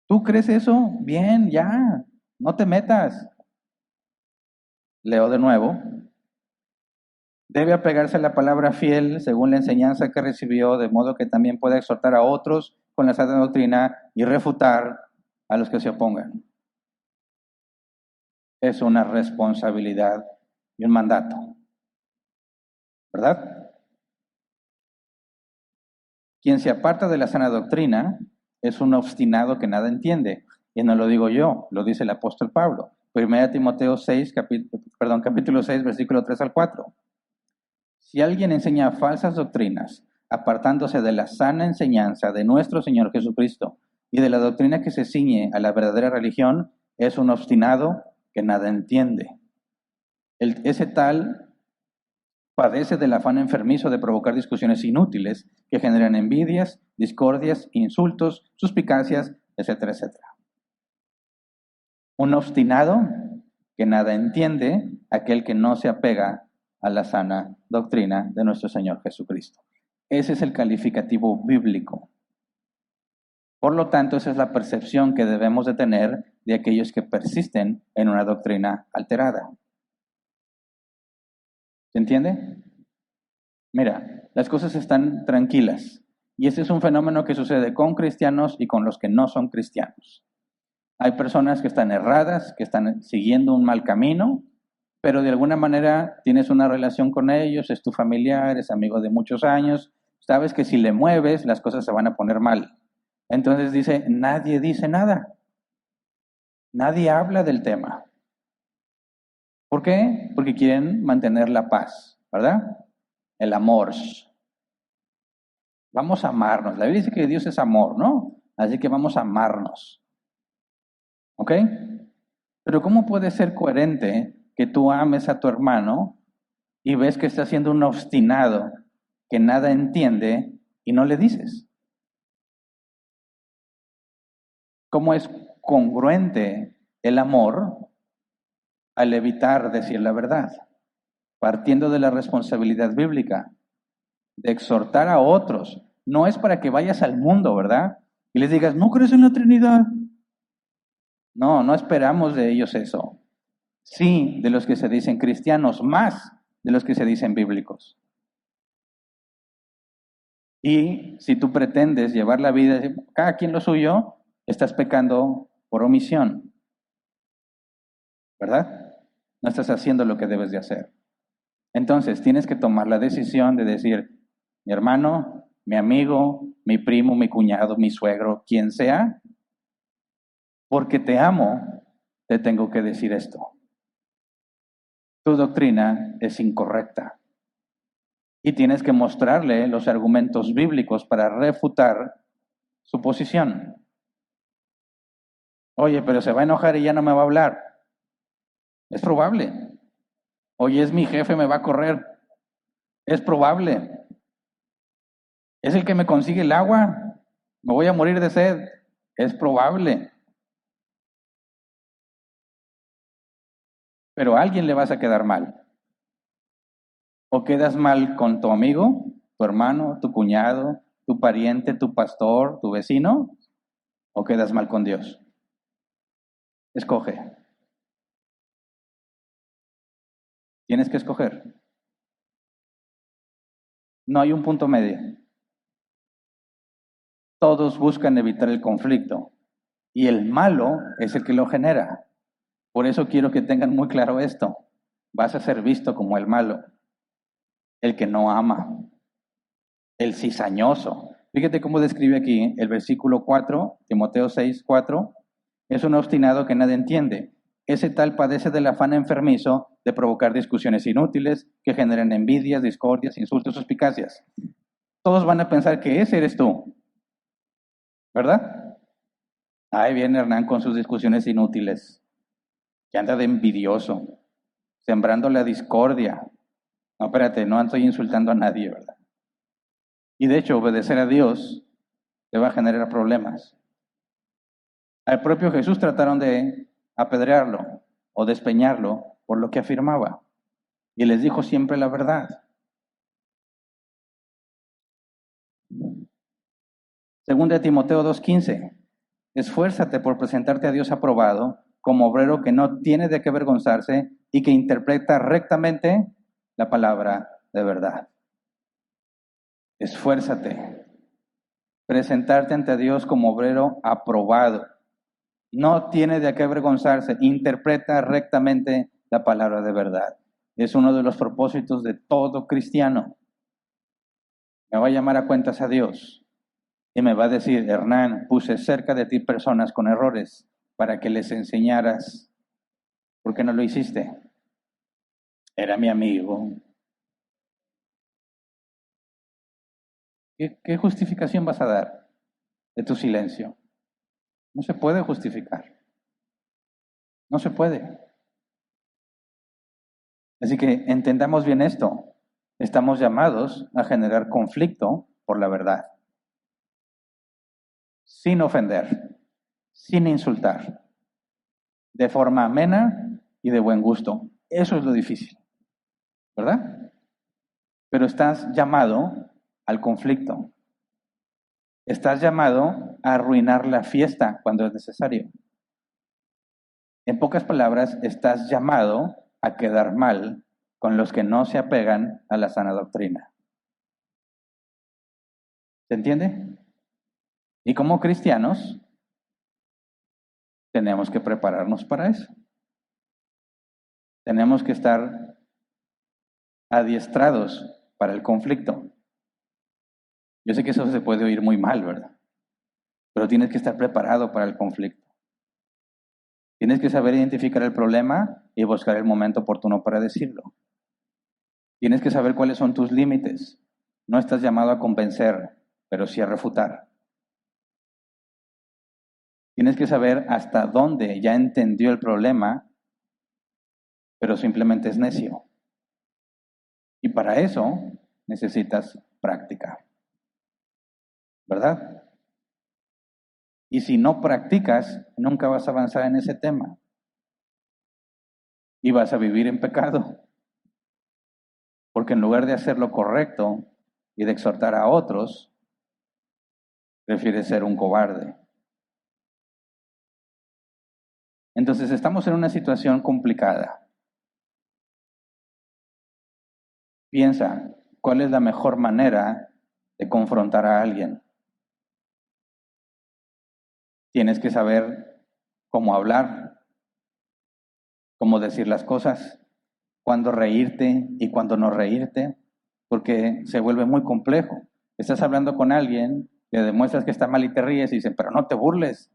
¿Tú crees eso? Bien, ya. No te metas. Leo de nuevo. Debe apegarse a la palabra fiel según la enseñanza que recibió, de modo que también pueda exhortar a otros con la sana doctrina y refutar a los que se opongan. Es una responsabilidad y un mandato, ¿verdad? Quien se aparta de la sana doctrina es un obstinado que nada entiende. Y no lo digo yo, lo dice el apóstol Pablo. 1 Timoteo 6, capítulo 6, versículo 3 al 4. Si alguien enseña falsas doctrinas, apartándose de la sana enseñanza de nuestro Señor Jesucristo y de la doctrina que se ciñe a la verdadera religión, es un obstinado que nada entiende. Ese tal padece del afán enfermizo de provocar discusiones inútiles que generan envidias, discordias, insultos, suspicacias, etcétera, etcétera. Un obstinado que nada entiende, aquel que no se apega a la sana doctrina de nuestro Señor Jesucristo. Ese es el calificativo bíblico. Por lo tanto, esa es la percepción que debemos de tener de aquellos que persisten en una doctrina alterada. ¿Se entiende? Mira, las cosas están tranquilas. Y este es un fenómeno que sucede con cristianos y con los que no son cristianos. Hay personas que están erradas, que están siguiendo un mal camino, pero de alguna manera tienes una relación con ellos, es tu familiar, es amigo de muchos años, sabes que si le mueves las cosas se van a poner mal. Entonces nadie dice nada, nadie habla del tema. ¿Por qué? Porque quieren mantener la paz, ¿verdad? El amor. Vamos a amarnos. La Biblia dice que Dios es amor, ¿no? Así que vamos a amarnos. ¿Ok? Pero ¿cómo puede ser coherente que tú ames a tu hermano y ves que está siendo un obstinado que nada entiende y no le dices? ¿Cómo es congruente el amor al evitar decir la verdad? Partiendo de la responsabilidad bíblica de exhortar a otros. No es para que vayas al mundo, ¿verdad? Y les digas, ¿no crees en la Trinidad? No, no esperamos de ellos eso. Sí, de los que se dicen cristianos, más de los que se dicen bíblicos. Y si tú pretendes llevar la vida, cada quien lo suyo, estás pecando por omisión, ¿verdad? No estás haciendo lo que debes de hacer. Entonces, tienes que tomar la decisión de decir, mi hermano, mi amigo, mi primo, mi cuñado, mi suegro, quien sea, porque te amo, te tengo que decir esto. Tu doctrina es incorrecta. Y tienes que mostrarle los argumentos bíblicos para refutar su posición. Oye, pero se va a enojar y ya no me va a hablar. Es probable. Oye, es mi jefe, me va a correr. Es probable. Es el que me consigue el agua. Me voy a morir de sed. Es probable. Pero a alguien le vas a quedar mal. O quedas mal con tu amigo, tu hermano, tu cuñado, tu pariente, tu pastor, tu vecino, o quedas mal con Dios. Escoge. Tienes que escoger. No hay un punto medio. Todos buscan evitar el conflicto y el malo es el que lo genera. Por eso quiero que tengan muy claro esto. Vas a ser visto como el malo, el que no ama, el cizañoso. Fíjate cómo describe aquí el versículo 4, Timoteo 6, 4. Es un obstinado que nada entiende. Ese tal padece del afán enfermizo de provocar discusiones inútiles que generan envidias, discordias, insultos, suspicacias. todos van a pensar que ese eres tú, ¿verdad? Ahí viene Hernán con sus discusiones inútiles, que anda de envidioso, sembrando la discordia. No, espérate, no estoy insultando a nadie, ¿verdad? Y de hecho, obedecer a Dios te va a generar problemas. Al propio Jesús trataron de apedrearlo o despeñarlo por lo que afirmaba. Y les dijo siempre la verdad. Según de Timoteo 2:15, esfuérzate por presentarte a Dios aprobado como obrero que no tiene de qué avergonzarse y que interpreta rectamente la palabra de verdad. Esfuérzate. Presentarte ante Dios como obrero aprobado. No tiene de qué avergonzarse. Interpreta rectamente la palabra de verdad. Es uno de los propósitos de todo cristiano. Me va a llamar a cuentas a Dios y me va a decir, Hernán, puse cerca de ti personas con errores para que les enseñaras. ¿Por qué no lo hiciste? Era mi amigo. ¿Qué justificación vas a dar de tu silencio? No se puede justificar. No se puede. Así que entendamos bien esto. Estamos llamados a generar conflicto por la verdad, sin ofender, sin insultar, de forma amena y de buen gusto. Eso es lo difícil, ¿verdad? Pero estás llamado al conflicto. Estás llamado a arruinar la fiesta cuando es necesario. En pocas palabras, estás llamado a quedar mal con los que no se apegan a la sana doctrina. ¿Se entiende? Y como cristianos, tenemos que prepararnos para eso. Tenemos que estar adiestrados para el conflicto. Yo sé que eso se puede oír muy mal, ¿verdad? Pero tienes que estar preparado para el conflicto. Tienes que saber identificar el problema y buscar el momento oportuno para decirlo. Tienes que saber cuáles son tus límites. No estás llamado a convencer, pero sí a refutar. Tienes que saber hasta dónde ya entendió el problema, pero simplemente es necio. Y para eso necesitas práctica, ¿verdad? Y si no practicas, nunca vas a avanzar en ese tema. Y vas a vivir en pecado. Porque en lugar de hacer lo correcto y de exhortar a otros, prefieres ser un cobarde. Entonces estamos en una situación complicada. Piensa, ¿cuál es la mejor manera de confrontar a alguien? Tienes que saber cómo hablar, cómo decir las cosas, cuándo reírte y cuándo no reírte, porque se vuelve muy complejo. Estás hablando con alguien, le demuestras que está mal y te ríes y dice, pero no te burles.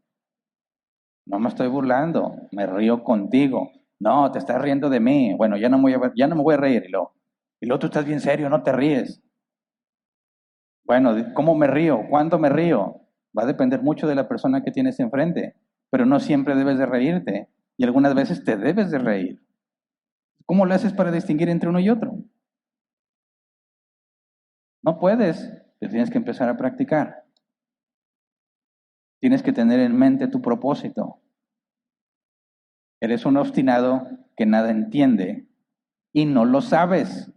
No me estoy burlando, me río contigo. No, te estás riendo de mí. Bueno, ya no me voy a reír. Y luego tú estás bien serio, no te ríes. Bueno, ¿cómo me río? ¿Cuándo me río? Va a depender mucho de la persona que tienes enfrente, pero no siempre debes de reírte y algunas veces te debes de reír. ¿Cómo lo haces para distinguir entre uno y otro? No puedes, te tienes que empezar a practicar. Tienes que tener en mente tu propósito. Eres un obstinado que nada entiende y no lo sabes.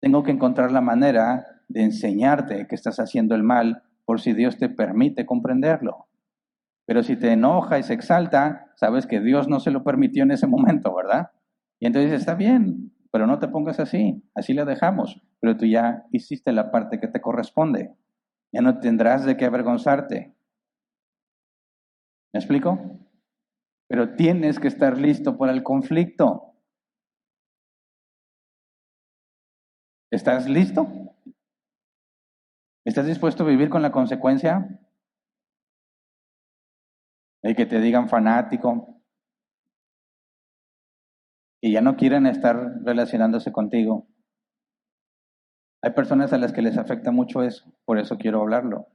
Tengo que encontrar la manera de enseñarte que estás haciendo el mal por si Dios te permite comprenderlo. Pero si te enoja y se exalta, sabes que Dios no se lo permitió en ese momento, ¿verdad? Y entonces está bien, pero no te pongas así la dejamos. Pero tú ya hiciste la parte que te corresponde. Ya no tendrás de qué avergonzarte. ¿Me explico? Pero tienes que estar listo para el conflicto. ¿Estás listo? ¿Estás dispuesto a vivir con la consecuencia? El que te digan fanático, que ya no quieren estar relacionándose contigo. Hay personas a las que les afecta mucho eso, por eso quiero hablarlo.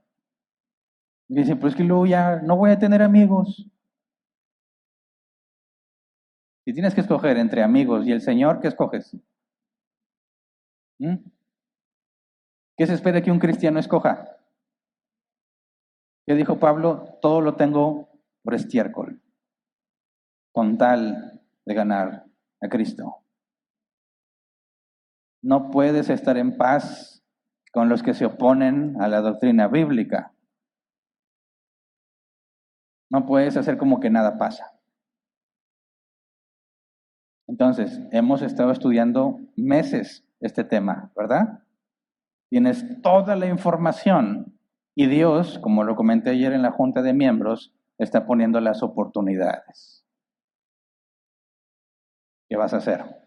Y dicen, pues que luego ya no voy a tener amigos. Si tienes que escoger entre amigos y el Señor, ¿qué escoges? ¿Mm? ¿Qué se espera que un cristiano escoja? ¿Qué dijo Pablo? Todo lo tengo por estiércol, con tal de ganar a Cristo. No puedes estar en paz con los que se oponen a la doctrina bíblica. No puedes hacer como que nada pasa. Entonces, hemos estado estudiando meses este tema, ¿verdad? Tienes toda la información y Dios, como lo comenté ayer en la junta de miembros, está poniendo las oportunidades. ¿Qué vas a hacer?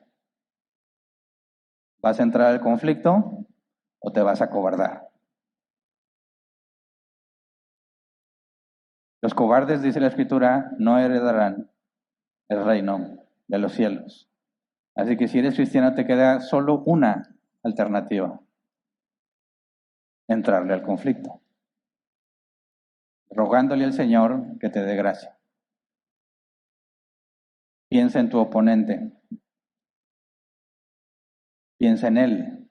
¿Vas a entrar al conflicto o te vas a acobardar? Los cobardes, dice la Escritura, no heredarán el reino de los cielos. Así que si eres cristiano te queda solo una alternativa: entrarle al conflicto, rogándole al Señor que te dé gracia. Piensa en tu oponente, piensa en él.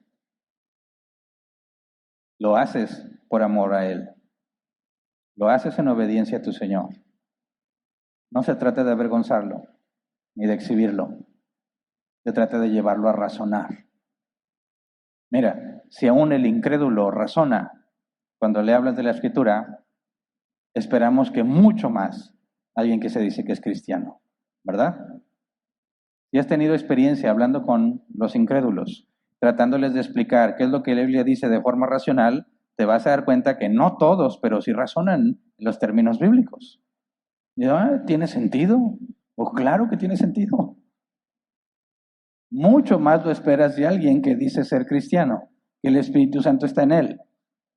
Lo haces por amor a él, lo haces en obediencia a tu Señor. No se trata de avergonzarlo ni de exhibirlo, se trata de llevarlo a razonar. Mira, si aún el incrédulo razona cuando le hablas de la Escritura, esperamos que mucho más alguien que se dice que es cristiano, ¿verdad? Si has tenido experiencia hablando con los incrédulos, tratándoles de explicar qué es lo que la Biblia dice de forma racional, te vas a dar cuenta que no todos, pero sí razonan en los términos bíblicos. Y, ¿tiene sentido? O claro que tiene sentido. Mucho más lo esperas de alguien que dice ser cristiano, que el Espíritu Santo está en él,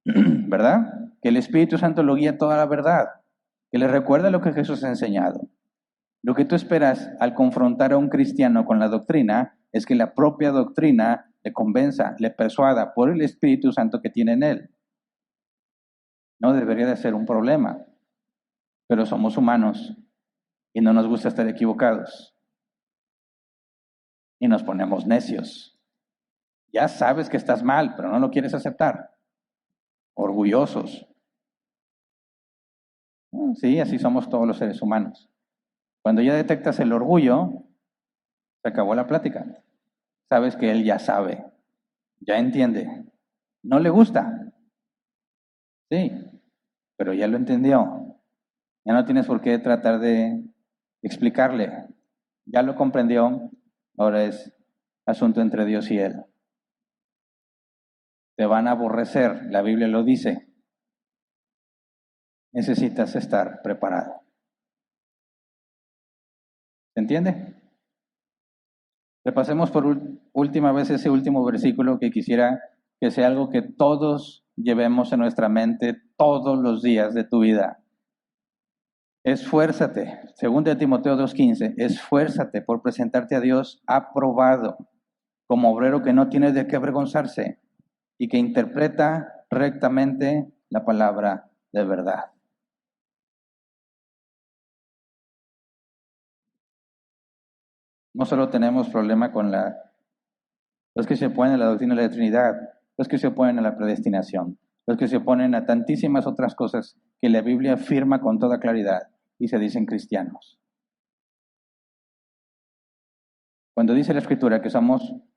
¿verdad? Que el Espíritu Santo lo guía toda la verdad, que le recuerda lo que Jesús ha enseñado. Lo que tú esperas al confrontar a un cristiano con la doctrina es que la propia doctrina le convenza, le persuada por el Espíritu Santo que tiene en él. No debería de ser un problema, pero somos humanos y no nos gusta estar equivocados. Y nos ponemos necios. Ya sabes que estás mal, pero no lo quieres aceptar. Orgullosos. Sí, así somos todos los seres humanos. Cuando ya detectas el orgullo, se acabó la plática. Sabes que él ya sabe, ya entiende. No le gusta, sí, pero ya lo entendió. Ya no tienes por qué tratar de explicarle. Ya lo comprendió, ahora es asunto entre Dios y él. Te van a aborrecer, la Biblia lo dice. Necesitas estar preparado. ¿Se entiende? Repasemos por última vez ese último versículo que quisiera que sea algo que todos llevemos en nuestra mente todos los días de tu vida. Esfuérzate, según de Timoteo 2:15, esfuérzate por presentarte a Dios aprobado, como obrero que no tiene de qué avergonzarse y que interpreta rectamente la palabra de verdad. No solo tenemos problema con los que se oponen a la doctrina de la Trinidad, los que se oponen a la predestinación, los que se oponen a tantísimas otras cosas que la Biblia afirma con toda claridad y se dicen cristianos. Cuando dice la Escritura que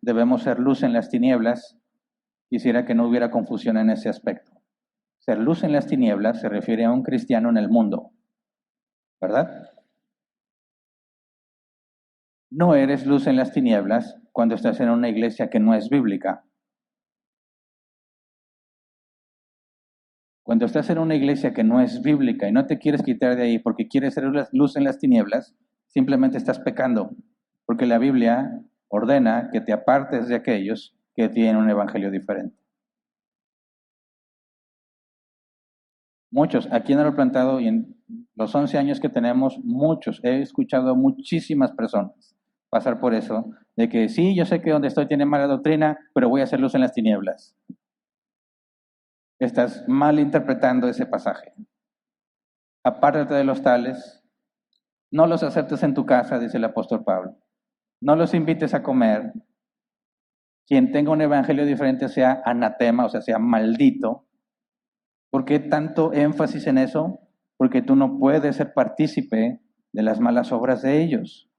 debemos ser luz en las tinieblas, quisiera que no hubiera confusión en ese aspecto. Ser luz en las tinieblas se refiere a un cristiano en el mundo, ¿verdad? No eres luz en las tinieblas cuando estás en una iglesia que no es bíblica. Cuando estás en una iglesia que no es bíblica y no te quieres quitar de ahí porque quieres ser luz en las tinieblas, simplemente estás pecando, porque la Biblia ordena que te apartes de aquellos que tienen un evangelio diferente. Muchos, aquí en el plantado y en los 11 años que tenemos, muchos, he escuchado a muchísimas personas pasar por eso, de que sí, yo sé que donde estoy tiene mala doctrina, pero voy a hacer luz en las tinieblas. estás mal interpretando ese pasaje. Apártate de los tales, no los aceptes en tu casa, dice el apóstol Pablo. No los invites a comer. Quien tenga un evangelio diferente sea anatema, o sea maldito. ¿Por qué tanto énfasis en eso? Porque tú no puedes ser partícipe de las malas obras de ellos.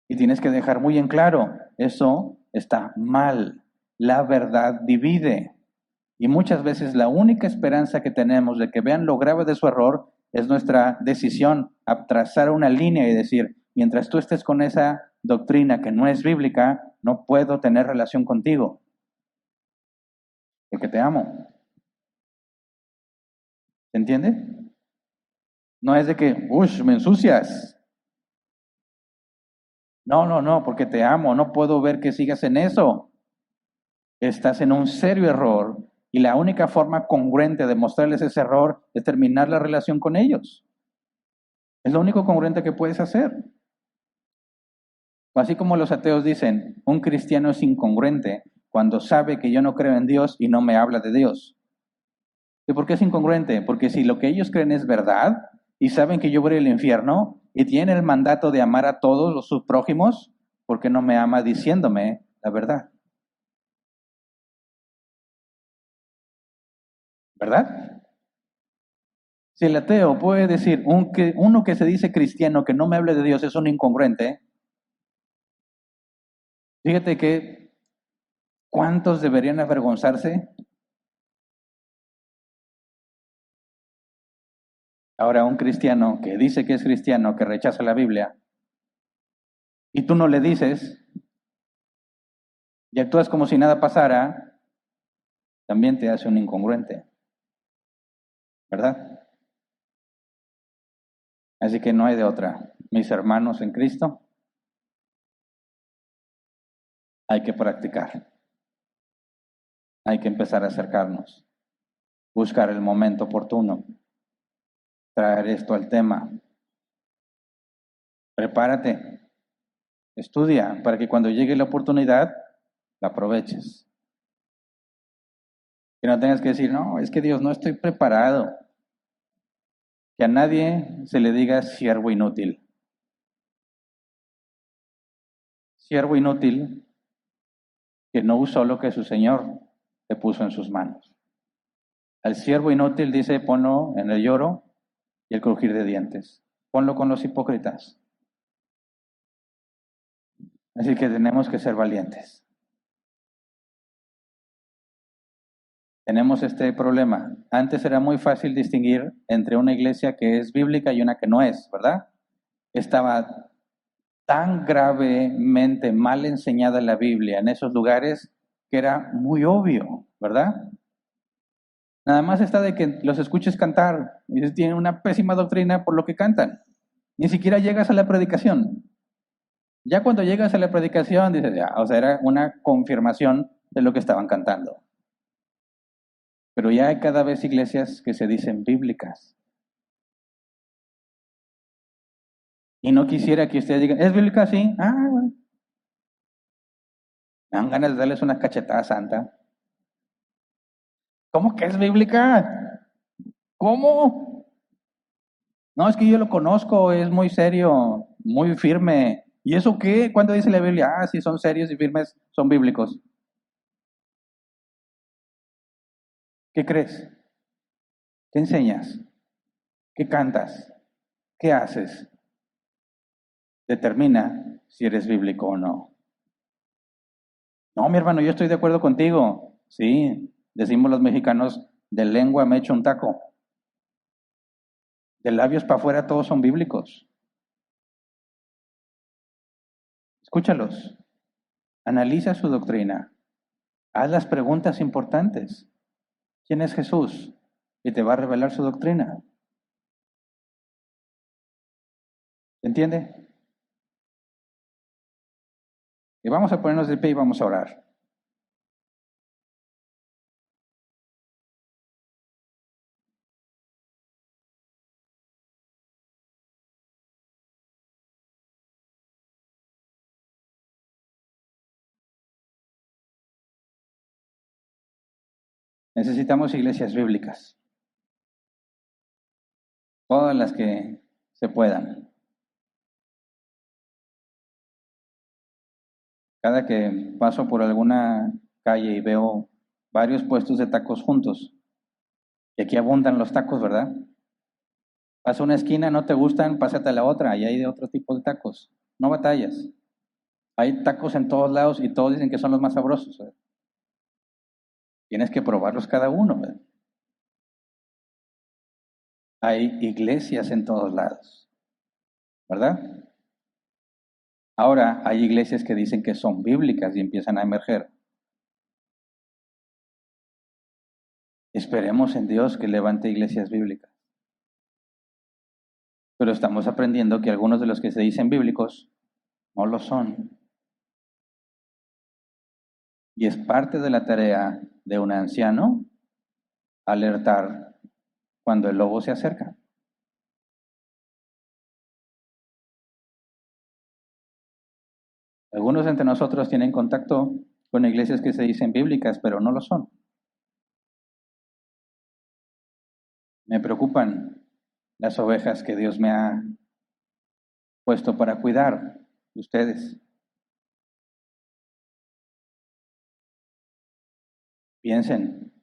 Y tienes que dejar muy en claro, eso está mal. La verdad divide. Y muchas veces la única esperanza que tenemos de que vean lo grave de su error es nuestra decisión a trazar una línea y decir, mientras tú estés con esa doctrina que no es bíblica, no puedo tener relación contigo, porque te amo. ¿Se entiende? No es de que, uff, me ensucias. No, porque te amo, no puedo ver que sigas en eso. Estás en un serio error y la única forma congruente de mostrarles ese error es terminar la relación con ellos. Es lo único congruente que puedes hacer. Así como los ateos dicen, un cristiano es incongruente cuando sabe que yo no creo en Dios y no me habla de Dios. ¿Y por qué es incongruente? Porque si lo que ellos creen es verdad y saben que yo voy al infierno y tienen el mandato de amar a todos sus prójimos, ¿por qué no me ama diciéndome la verdad? ¿Verdad? Si el ateo puede decir, uno que se dice cristiano que no me hable de Dios es un incongruente, fíjate que ¿cuántos deberían avergonzarse? Ahora, un cristiano que dice que es cristiano, que rechaza la Biblia, y tú no le dices, y actúas como si nada pasara, también te hace un incongruente, ¿verdad? Así que no hay de otra. Mis hermanos en Cristo, hay que practicar, hay que empezar a acercarnos, buscar el momento oportuno, traer esto al tema. Prepárate, estudia, para que cuando llegue la oportunidad, la aproveches. Que no tengas que decir, no, es que Dios, no estoy preparado. Que a nadie se le diga siervo inútil. Siervo inútil que no usó lo que su Señor le puso en sus manos. Al siervo inútil dice, ponlo en el lloro y el crujir de dientes. Ponlo con los hipócritas. Así que tenemos que ser valientes. Tenemos este problema. Antes era muy fácil distinguir entre una iglesia que es bíblica y una que no es, ¿verdad? Estaba tan gravemente mal enseñada la Biblia en esos lugares que era muy obvio, ¿verdad? Nada más está de que los escuches cantar y tienen una pésima doctrina por lo que cantan. Ni siquiera llegas a la predicación. Ya cuando llegas a la predicación dices, ya, o sea, era una confirmación de lo que estaban cantando. Pero ya hay cada vez iglesias que se dicen bíblicas. Y no quisiera que ustedes digan, ¿es bíblica? Sí. Ah, bueno. Me dan ganas de darles una cachetada santa. ¿Cómo que es bíblica? ¿Cómo? No, es que yo lo conozco, es muy serio, muy firme. ¿Y eso qué? ¿Cuándo dice la Biblia? Ah, sí, son serios y firmes, son bíblicos. ¿Qué crees? ¿Qué enseñas? ¿Qué cantas? ¿Qué haces? Determina si eres bíblico o no. No, mi hermano, yo estoy de acuerdo contigo. Sí, decimos los mexicanos, de lengua me echo un taco. De labios para afuera todos son bíblicos. Escúchalos, analiza su doctrina, haz las preguntas importantes. ¿Quién es Jesús? Y te va a revelar su doctrina. ¿Se entiende? Y vamos a ponernos de pie y vamos a orar. Necesitamos iglesias bíblicas, todas las que se puedan. Cada que paso por alguna calle y veo varios puestos de tacos juntos, y aquí abundan los tacos, ¿verdad? Pasa una esquina, no te gustan, pásate a la otra, y hay de otro tipo de tacos. No batallas. Hay tacos en todos lados y todos dicen que son los más sabrosos. ¿Verdad? Tienes que probarlos cada uno. ¿Verdad? Hay iglesias en todos lados, ¿verdad? Ahora hay iglesias que dicen que son bíblicas y empiezan a emerger. Esperemos en Dios que levante iglesias bíblicas. Pero estamos aprendiendo que algunos de los que se dicen bíblicos no lo son. Y es parte de la tarea de un anciano alertar cuando el lobo se acerca. Algunos entre nosotros tienen contacto con iglesias que se dicen bíblicas, pero no lo son. Me preocupan las ovejas que Dios me ha puesto para cuidar de ustedes. Piensen,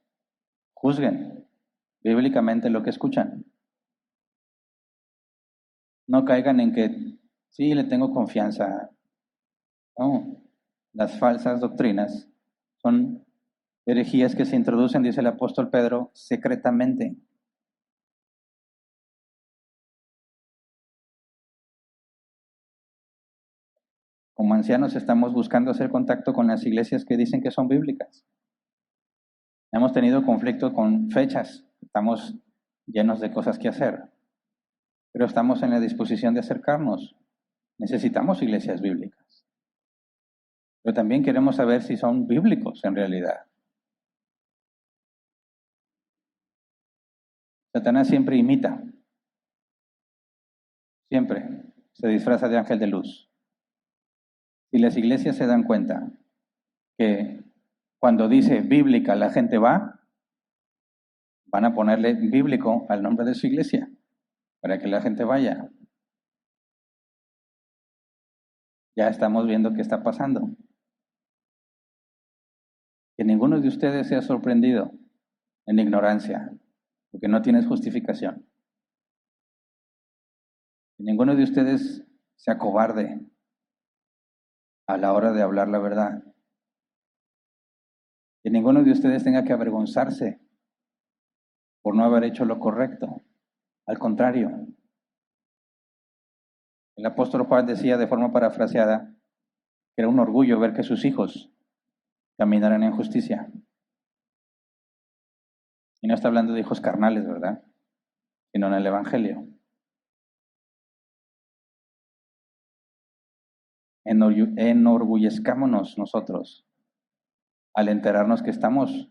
juzguen bíblicamente lo que escuchan. No caigan en que sí, le tengo confianza. No, las falsas doctrinas son herejías que se introducen, dice el apóstol Pedro, secretamente. Como ancianos estamos buscando hacer contacto con las iglesias que dicen que son bíblicas. Hemos tenido conflicto con fechas, estamos llenos de cosas que hacer, pero estamos en la disposición de acercarnos. Necesitamos iglesias bíblicas, pero también queremos saber si son bíblicos en realidad. Satanás siempre imita, siempre se disfraza de ángel de luz. Si las iglesias se dan cuenta que cuando dice bíblica la gente va, van a ponerle bíblico al nombre de su iglesia para que la gente vaya. Ya estamos viendo qué está pasando. Que ninguno de ustedes sea sorprendido en ignorancia, porque no tienes justificación. Que ninguno de ustedes sea cobarde a la hora de hablar la verdad. Que ninguno de ustedes tenga que avergonzarse por no haber hecho lo correcto. Al contrario, el apóstol Juan decía de forma parafraseada que era un orgullo ver que sus hijos caminaran en justicia. Y no está hablando de hijos carnales, ¿verdad? Sino en el Evangelio. Enorgullezcámonos nosotros al enterarnos que estamos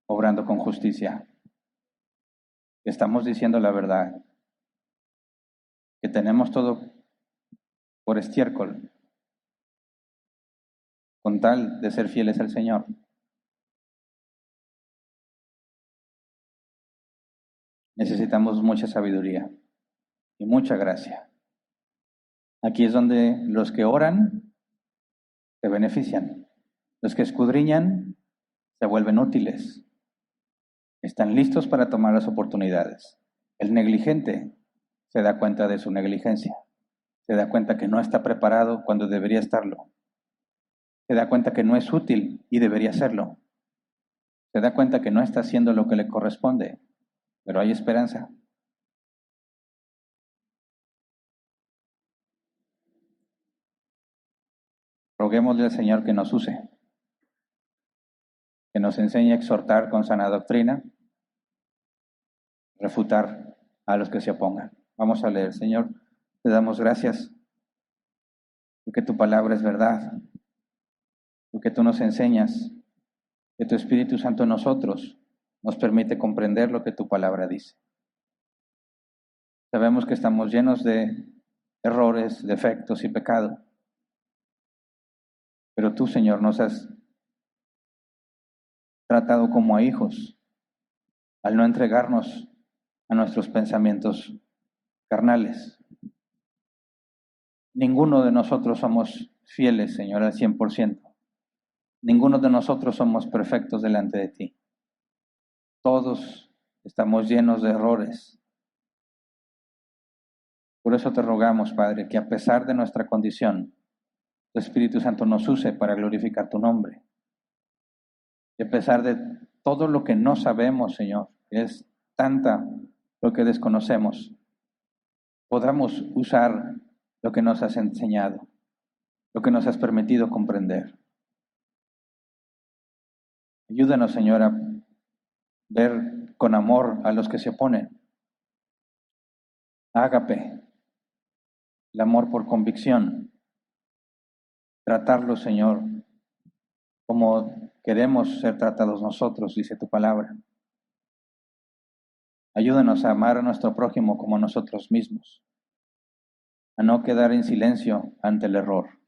obrando con justicia, que estamos diciendo la verdad, que tenemos todo por estiércol, con tal de ser fieles al Señor. Necesitamos mucha sabiduría y mucha gracia. Aquí es donde los que oran se benefician, los que escudriñan se vuelven útiles, están listos para tomar las oportunidades. El negligente se da cuenta de su negligencia, se da cuenta que no está preparado cuando debería estarlo, se da cuenta que no es útil y debería serlo, se da cuenta que no está haciendo lo que le corresponde, pero hay esperanza. Roguémosle al Señor que nos use, que nos enseñe a exhortar con sana doctrina, refutar a los que se opongan. Vamos a leer, Señor, te damos gracias porque tu palabra es verdad, porque tú nos enseñas, que tu Espíritu Santo en nosotros nos permite comprender lo que tu palabra dice. Sabemos que estamos llenos de errores, defectos y pecado, pero tú, Señor, nos has tratado como a hijos, al no entregarnos a nuestros pensamientos carnales. Ninguno de nosotros somos fieles, Señor, al 100%. Ninguno de nosotros somos perfectos delante de ti. Todos estamos llenos de errores. Por eso te rogamos, Padre, que a pesar de nuestra condición, tu Espíritu Santo nos use para glorificar tu nombre. Y a pesar de todo lo que no sabemos, Señor, es tanta lo que desconocemos, podamos usar lo que nos has enseñado, lo que nos has permitido comprender. Ayúdanos, Señor, a ver con amor a los que se oponen. Ágape, el amor por convicción. Tratarlos, Señor, como queremos ser tratados nosotros, dice tu palabra. Ayúdanos a amar a nuestro prójimo como a nosotros mismos, a no quedar en silencio ante el error,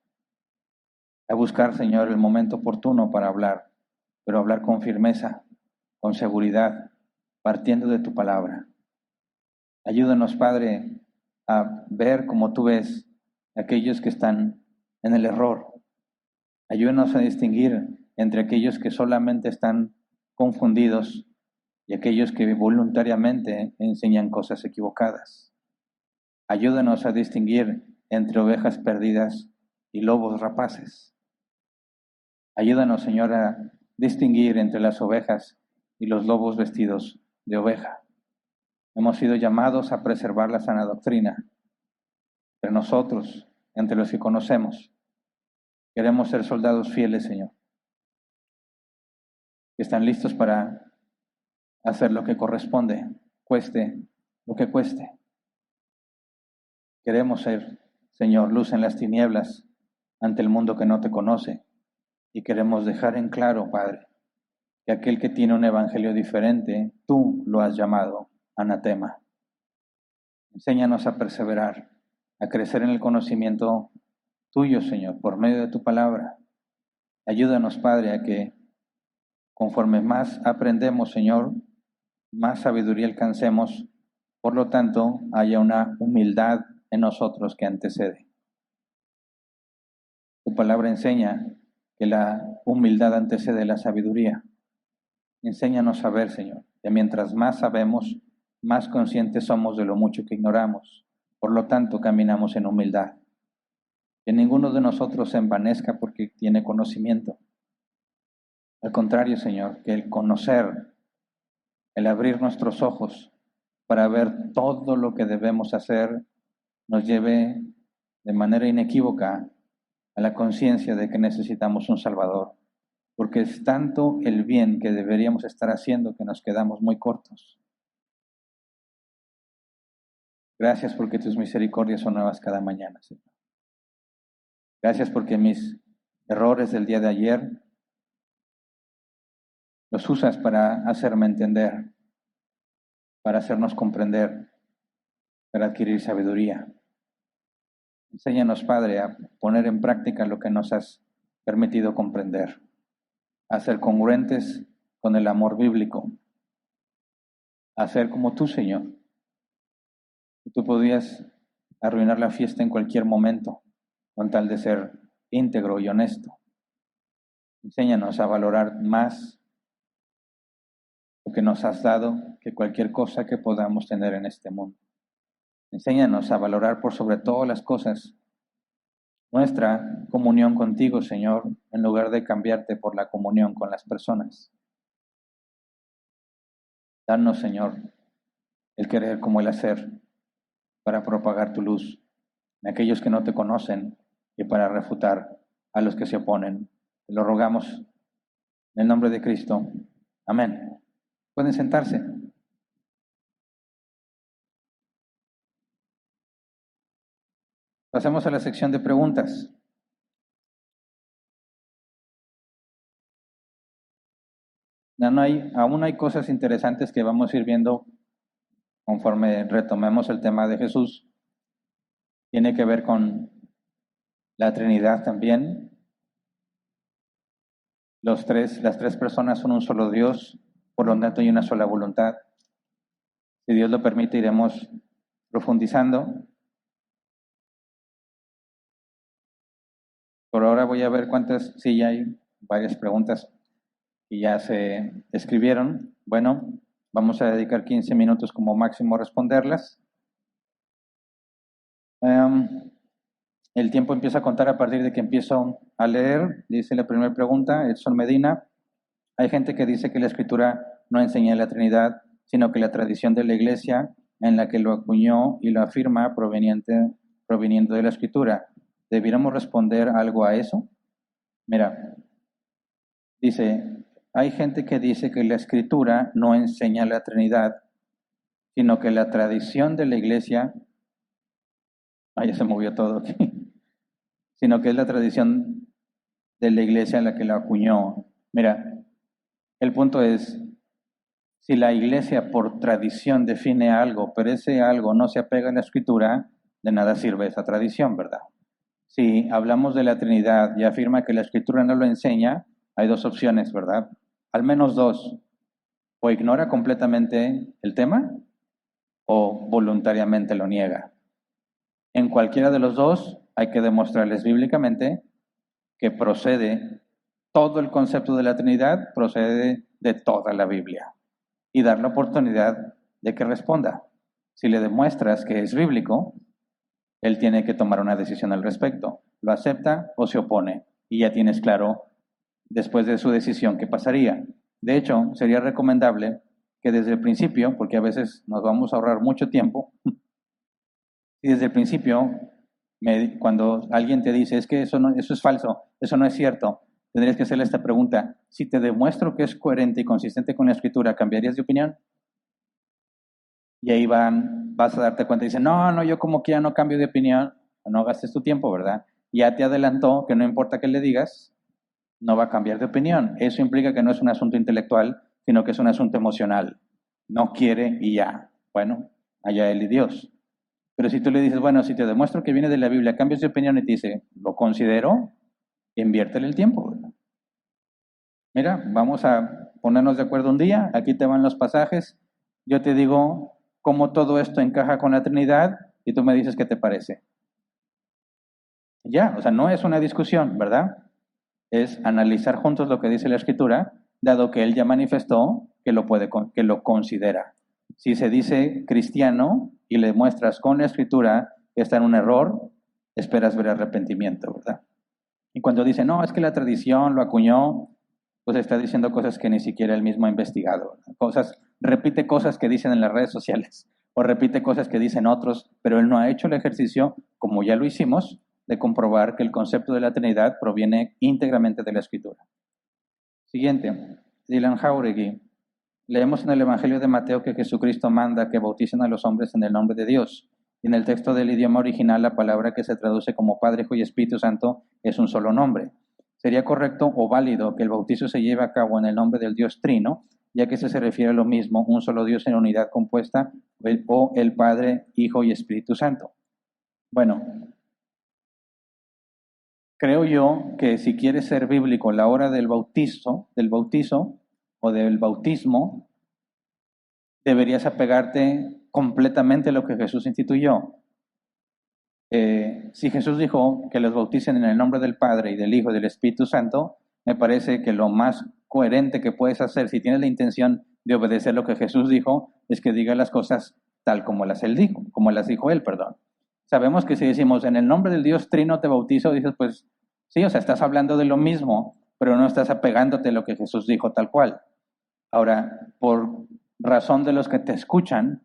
a buscar, Señor, el momento oportuno para hablar, pero hablar con firmeza, con seguridad, partiendo de tu palabra. Ayúdanos, Padre, a ver como tú ves a aquellos que están en el error. Ayúdanos a distinguir entre aquellos que solamente están confundidos y aquellos que voluntariamente enseñan cosas equivocadas. Ayúdanos a distinguir entre ovejas perdidas y lobos rapaces. Ayúdanos, Señor, a distinguir entre las ovejas y los lobos vestidos de oveja. Hemos sido llamados a preservar la sana doctrina. Entre nosotros, entre los que conocemos, queremos ser soldados fieles, Señor, que están listos para hacer lo que corresponde, cueste lo que cueste. Queremos ser, Señor, luz en las tinieblas ante el mundo que no te conoce. Y queremos dejar en claro, Padre, que aquel que tiene un evangelio diferente, tú lo has llamado anatema. Enséñanos a perseverar, a crecer en el conocimiento tuyo, Señor, por medio de tu palabra. Ayúdanos, Padre, a que conforme más aprendemos, Señor, más sabiduría alcancemos, por lo tanto, haya una humildad en nosotros que antecede. Tu palabra enseña que la humildad antecede la sabiduría. Enséñanos a ver, Señor, que mientras más sabemos, más conscientes somos de lo mucho que ignoramos. Por lo tanto, caminamos en humildad. Que ninguno de nosotros se envanezca porque tiene conocimiento. Al contrario, Señor, que el conocer, el abrir nuestros ojos para ver todo lo que debemos hacer, nos lleve de manera inequívoca a la conciencia de que necesitamos un Salvador, porque es tanto el bien que deberíamos estar haciendo que nos quedamos muy cortos. Gracias porque tus misericordias son nuevas cada mañana, Señor. Gracias porque mis errores del día de ayer los usas para hacerme entender, para hacernos comprender, para adquirir sabiduría. Enséñanos, Padre, a poner en práctica lo que nos has permitido comprender, a ser congruentes con el amor bíblico, a ser como tú, Señor. Tú podías arruinar la fiesta en cualquier momento, con tal de ser íntegro y honesto. Enséñanos a valorar más lo que nos has dado que cualquier cosa que podamos tener en este mundo. Enséñanos a valorar por sobre todas las cosas nuestra comunión contigo, Señor, en lugar de cambiarte por la comunión con las personas. Danos, Señor, el querer como el hacer para propagar tu luz en aquellos que no te conocen y para refutar a los que se oponen. Te lo rogamos en el nombre de Cristo. Amén. Pueden sentarse. Pasemos a la sección de preguntas. Aún hay cosas interesantes que vamos a ir viendo conforme retomemos el tema de Jesús. Tiene que ver con la Trinidad también. las tres personas son un solo Dios, por lo tanto hay una sola voluntad. Si Dios lo permite, iremos profundizando. Por ahora voy a ver sí, ya hay varias preguntas que ya se escribieron. Bueno, vamos a dedicar 15 minutos como máximo a responderlas. El tiempo empieza a contar a partir de que empiezo a leer. Dice la primera pregunta, Edson Medina. Hay gente que dice que la Escritura no enseña la Trinidad, sino que la tradición de la Iglesia en la que lo acuñó y lo afirma proveniendo de la Escritura. ¿Debiéramos responder algo a eso? Mira, dice, hay gente que dice que la Escritura no enseña la Trinidad, sino que la tradición de la Iglesia, ya se movió todo aquí, sino que es la tradición de la Iglesia en la que lo acuñó. Mira, el punto es, si la Iglesia por tradición define algo, pero ese algo no se apega a la Escritura, de nada sirve esa tradición, ¿verdad? Si hablamos de la Trinidad y afirma que la Escritura no lo enseña, hay dos opciones, ¿verdad? Al menos dos. O ignora completamente el tema o voluntariamente lo niega. En cualquiera de los dos hay que demostrarles bíblicamente que procede, todo el concepto de la Trinidad procede de toda la Biblia y dar la oportunidad de que responda. Si le demuestras que es bíblico, él tiene que tomar una decisión al respecto. ¿Lo acepta o se opone? Y ya tienes claro, después de su decisión, qué pasaría. De hecho, sería recomendable que desde el principio, porque a veces nos vamos a ahorrar mucho tiempo, y desde el principio, cuando alguien te dice, es que eso es falso, eso no es cierto, tendrías que hacerle esta pregunta: si te demuestro que es coherente y consistente con la Escritura, ¿cambiarías de opinión? Y ahí vas a darte cuenta y dicen, no, yo como quiera no cambio de opinión. No gastes tu tiempo, ¿verdad? Ya te adelantó que no importa qué le digas, no va a cambiar de opinión. Eso implica que no es un asunto intelectual, sino que es un asunto emocional. No quiere y ya. Bueno, allá él y Dios. Pero si tú le dices, bueno, si te demuestro que viene de la Biblia, cambias de opinión y te dice, lo considero, inviértele el tiempo, ¿verdad? Mira, vamos a ponernos de acuerdo un día, aquí te van los pasajes, yo te digo cómo todo esto encaja con la Trinidad y tú me dices qué te parece. Ya, o sea, no es una discusión, ¿verdad? Es analizar juntos lo que dice la Escritura, dado que él ya manifestó que que lo considera. Si se dice cristiano y le muestras con la Escritura que está en un error, esperas ver arrepentimiento, ¿verdad? Y cuando dice, no, es que la tradición lo acuñó, pues está diciendo cosas que ni siquiera él mismo ha investigado. Repite cosas que dicen en las redes sociales, o repite cosas que dicen otros, pero él no ha hecho el ejercicio, como ya lo hicimos, de comprobar que el concepto de la Trinidad proviene íntegramente de la Escritura. Siguiente, Dylan Jauregui. Leemos en el Evangelio de Mateo que Jesucristo manda que bauticen a los hombres en el nombre de Dios. Y en el texto del idioma original, la palabra que se traduce como Padre, Hijo y Espíritu Santo es un solo nombre. ¿Sería correcto o válido que el bautizo se lleve a cabo en el nombre del Dios Trino, ya que se refiere a lo mismo, un solo Dios en unidad compuesta, o el Padre, Hijo y Espíritu Santo? Bueno, creo yo que si quieres ser bíblico la hora del bautizo o del bautismo, deberías apegarte completamente a lo que Jesús instituyó. Si Jesús dijo que los bauticen en el nombre del Padre y del Hijo y del Espíritu Santo, me parece que lo más coherente que puedes hacer, si tienes la intención de obedecer lo que Jesús dijo, es que diga las cosas tal como las dijo él, perdón. Sabemos que si decimos en el nombre del Dios Trino te bautizo, dices, pues sí, o sea, estás hablando de lo mismo, pero no estás apegándote a lo que Jesús dijo tal cual. Ahora, por razón de los que te escuchan,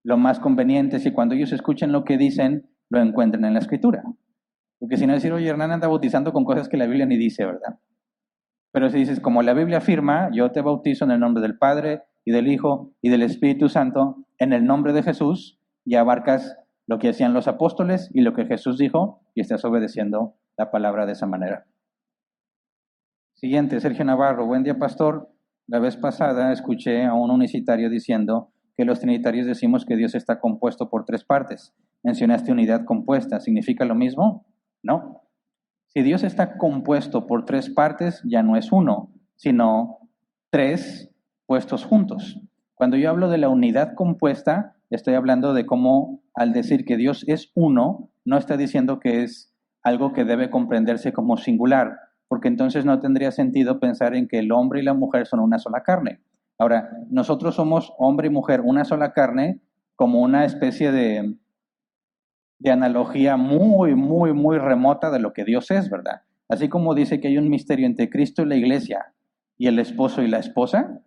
lo más conveniente es que cuando ellos escuchen lo que dicen, lo encuentren en la Escritura. Porque si no decir, oye, Hernán anda bautizando con cosas que la Biblia ni dice, ¿verdad? Pero si dices, como la Biblia afirma, yo te bautizo en el nombre del Padre y del Hijo y del Espíritu Santo, en el nombre de Jesús, ya abarcas lo que hacían los apóstoles y lo que Jesús dijo y estás obedeciendo la palabra de esa manera. Siguiente, Sergio Navarro. Buen día, pastor. La vez pasada escuché a un unicitario diciendo que los trinitarios decimos que Dios está compuesto por tres partes. Mencionaste unidad compuesta. ¿Significa lo mismo? No. Si Dios está compuesto por tres partes, ya no es uno. sino tres puestos juntos. Cuando yo hablo de la unidad compuesta, estoy hablando de cómo al decir que Dios es uno, no está diciendo que es algo que debe comprenderse como singular, porque entonces no tendría sentido pensar en que el hombre y la mujer son una sola carne. Ahora, nosotros somos hombre y mujer, una sola carne, como una especie de analogía muy, muy, muy remota de lo que Dios es, ¿verdad? Así como dice que hay un misterio entre Cristo y la iglesia y el esposo y la esposa,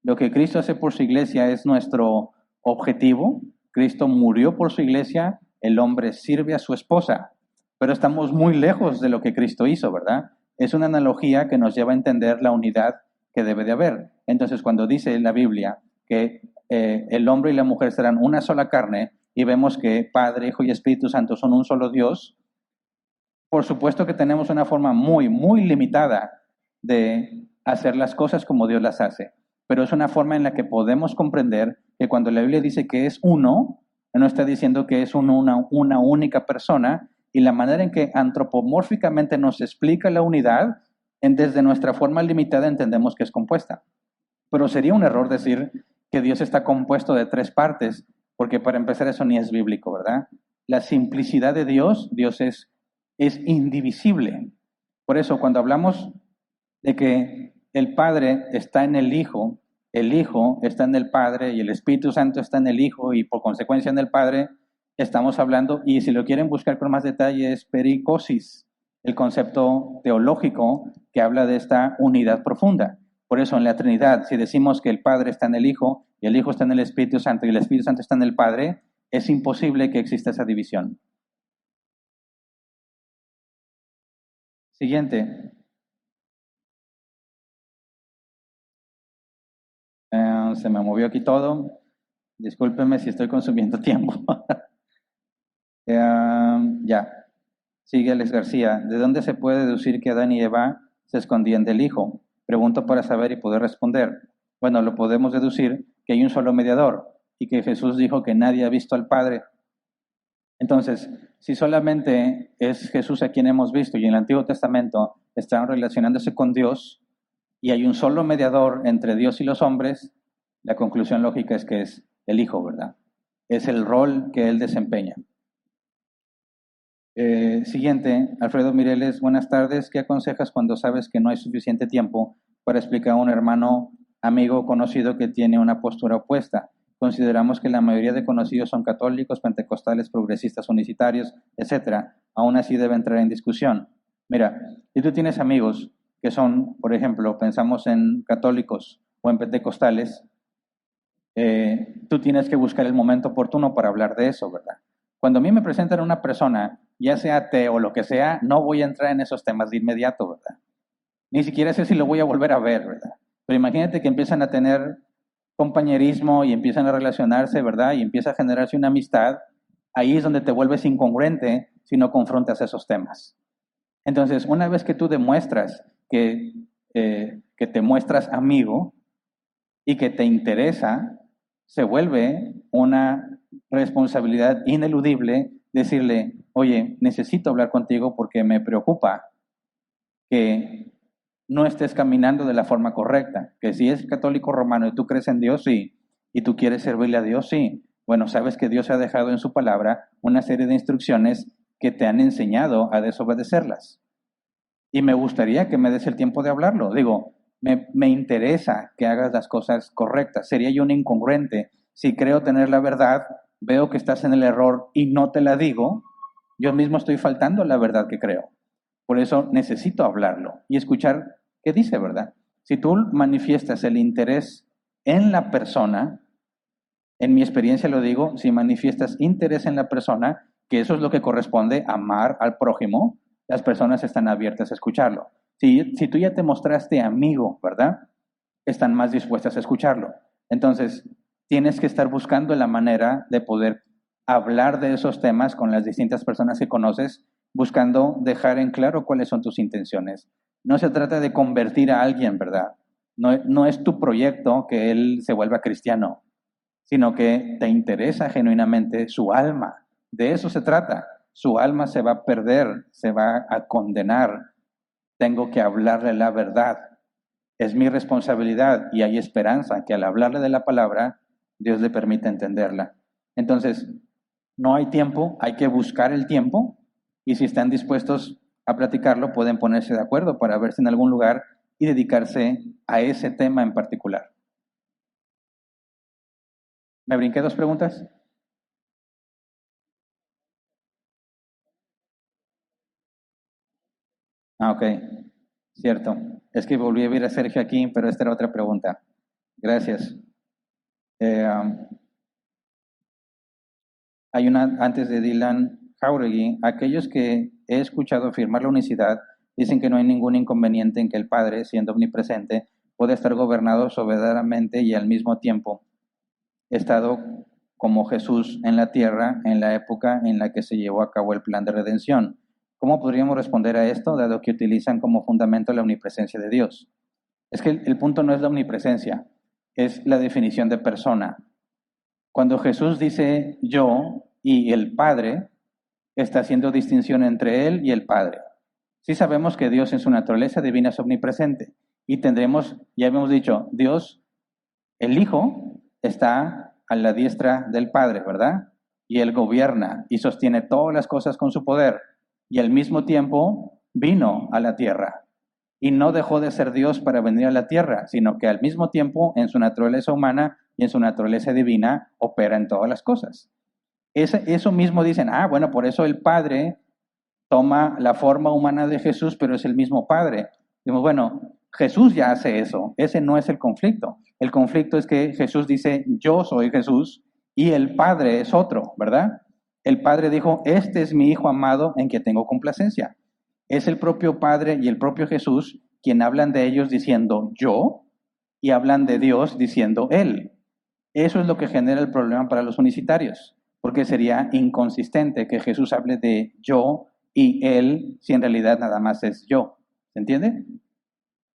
lo que Cristo hace por su iglesia es nuestro objetivo. Cristo murió por su iglesia, el hombre sirve a su esposa, pero estamos muy lejos de lo que Cristo hizo, ¿verdad? Es una analogía que nos lleva a entender la unidad que debe de haber. Entonces, cuando dice la Biblia que el hombre y la mujer serán una sola carne, y vemos que Padre, Hijo y Espíritu Santo son un solo Dios, por supuesto que tenemos una forma muy, muy limitada de hacer las cosas como Dios las hace, pero es una forma en la que podemos comprender que cuando la Biblia dice que es uno, no está diciendo que es una única persona, y la manera en que antropomórficamente nos explica la unidad, desde nuestra forma limitada entendemos que es compuesta. Pero sería un error decir que Dios está compuesto de tres partes, porque para empezar eso ni es bíblico, ¿verdad? La simplicidad de Dios, Dios es indivisible. Por eso cuando hablamos de que el Padre está en el Hijo está en el Padre y el Espíritu Santo está en el Hijo y por consecuencia en el Padre, estamos hablando, y si lo quieren buscar con más detalle, es pericosis, el concepto teológico que habla de esta unidad profunda. Por eso en la Trinidad, si decimos que el Padre está en el Hijo y el Hijo está en el Espíritu Santo y el Espíritu Santo está en el Padre, es imposible que exista esa división. Siguiente. Se me movió aquí todo. Discúlpeme si estoy consumiendo tiempo. Ya. Sigue Alex García. ¿De dónde se puede deducir que Adán y Eva se escondían del Hijo? Pregunto para saber y poder responder. Bueno, lo podemos deducir que hay un solo mediador y que Jesús dijo que nadie ha visto al Padre. Entonces, si solamente es Jesús a quien hemos visto y en el Antiguo Testamento están relacionándose con Dios y hay un solo mediador entre Dios y los hombres, la conclusión lógica es que es el Hijo, ¿verdad? Es el rol que Él desempeña. Siguiente, Alfredo Mireles, buenas tardes. ¿Qué aconsejas cuando sabes que no hay suficiente tiempo para explicar a un hermano, amigo o conocido que tiene una postura opuesta? Consideramos que la mayoría de conocidos son católicos, pentecostales, progresistas, unicitarios, etcétera. Aún así debe entrar en discusión. Mira, si tú tienes amigos que son, por ejemplo, pensamos en católicos o en pentecostales, tú tienes que buscar el momento oportuno para hablar de eso, ¿verdad? Cuando a mí me presentan una persona, ya sea ateo o lo que sea, no voy a entrar en esos temas de inmediato, ¿verdad? Ni siquiera sé si lo voy a volver a ver, ¿verdad? Pero imagínate que empiezan a tener compañerismo y empiezan a relacionarse, ¿verdad? Y empieza a generarse una amistad. Ahí es donde te vuelves incongruente si no confrontas esos temas. Entonces, una vez que tú demuestras que te muestras amigo y que te interesa, se vuelve una responsabilidad ineludible decirle, oye, necesito hablar contigo porque me preocupa que no estés caminando de la forma correcta, que si es católico romano y tú crees en Dios, sí, y tú quieres servirle a Dios, sí. Bueno, sabes que Dios ha dejado en su palabra una serie de instrucciones que te han enseñado a desobedecerlas. Y me gustaría que me des el tiempo de hablarlo. Digo, me interesa que hagas las cosas correctas. Sería yo un incongruente si creo tener la verdad, veo que estás en el error y no te la digo, yo mismo estoy faltando a la verdad que creo. Por eso necesito hablarlo y escuchar qué dice, ¿verdad? Si tú manifiestas el interés en la persona, en mi experiencia lo digo, si manifiestas interés en la persona, que eso es lo que corresponde, amar al prójimo, las personas están abiertas a escucharlo. Si tú ya te mostraste amigo, ¿verdad? Están más dispuestas a escucharlo. Entonces, tienes que estar buscando la manera de poder hablar de esos temas con las distintas personas que conoces, buscando dejar en claro cuáles son tus intenciones. No se trata de convertir a alguien, ¿verdad? No es tu proyecto que él se vuelva cristiano, sino que te interesa genuinamente su alma. De eso se trata. Su alma se va a perder, se va a condenar. Tengo que hablarle la verdad. Es mi responsabilidad y hay esperanza que al hablarle de la palabra, Dios le permita entenderla. Entonces, no hay tiempo, hay que buscar el tiempo y si están dispuestos a platicarlo, pueden ponerse de acuerdo para verse en algún lugar y dedicarse a ese tema en particular. ¿Me brinqué 2 preguntas? Ah, ok, cierto. Es que volví a ver a Sergio aquí, pero esta era otra pregunta. Gracias. Eh, um, Hay una antes de Dylan Jauregui. Aquellos que he escuchado afirmar la unicidad dicen que no hay ningún inconveniente en que el Padre, siendo omnipresente, pueda estar gobernado soberanamente y al mismo tiempo estado como Jesús en la tierra en la época en la que se llevó a cabo el plan de redención. ¿Cómo podríamos responder a esto, dado que utilizan como fundamento la omnipresencia de Dios? Es que el punto no es la omnipresencia, es la definición de persona. Cuando Jesús dice yo y el Padre, está haciendo distinción entre Él y el Padre. Sí sabemos que Dios en su naturaleza divina es omnipresente y tendremos, ya hemos dicho, Dios, el Hijo, está a la diestra del Padre, ¿verdad? Y Él gobierna y sostiene todas las cosas con su poder y al mismo tiempo vino a la tierra. Y no dejó de ser Dios para venir a la tierra, sino que al mismo tiempo en su naturaleza humana y en su naturaleza divina opera en todas las cosas. Eso mismo dicen, bueno, por eso el Padre toma la forma humana de Jesús, pero es el mismo Padre. Decimos, bueno, Jesús ya hace eso, ese no es el conflicto. El conflicto es que Jesús dice, yo soy Jesús, y el Padre es otro, ¿verdad? El Padre dijo, este es mi Hijo amado en que tengo complacencia. Es el propio Padre y el propio Jesús quien hablan de ellos diciendo yo, y hablan de Dios diciendo Él. Eso es lo que genera el problema para los unicitarios, porque sería inconsistente que Jesús hable de yo y Él si en realidad nada más es yo. ¿Se entiende?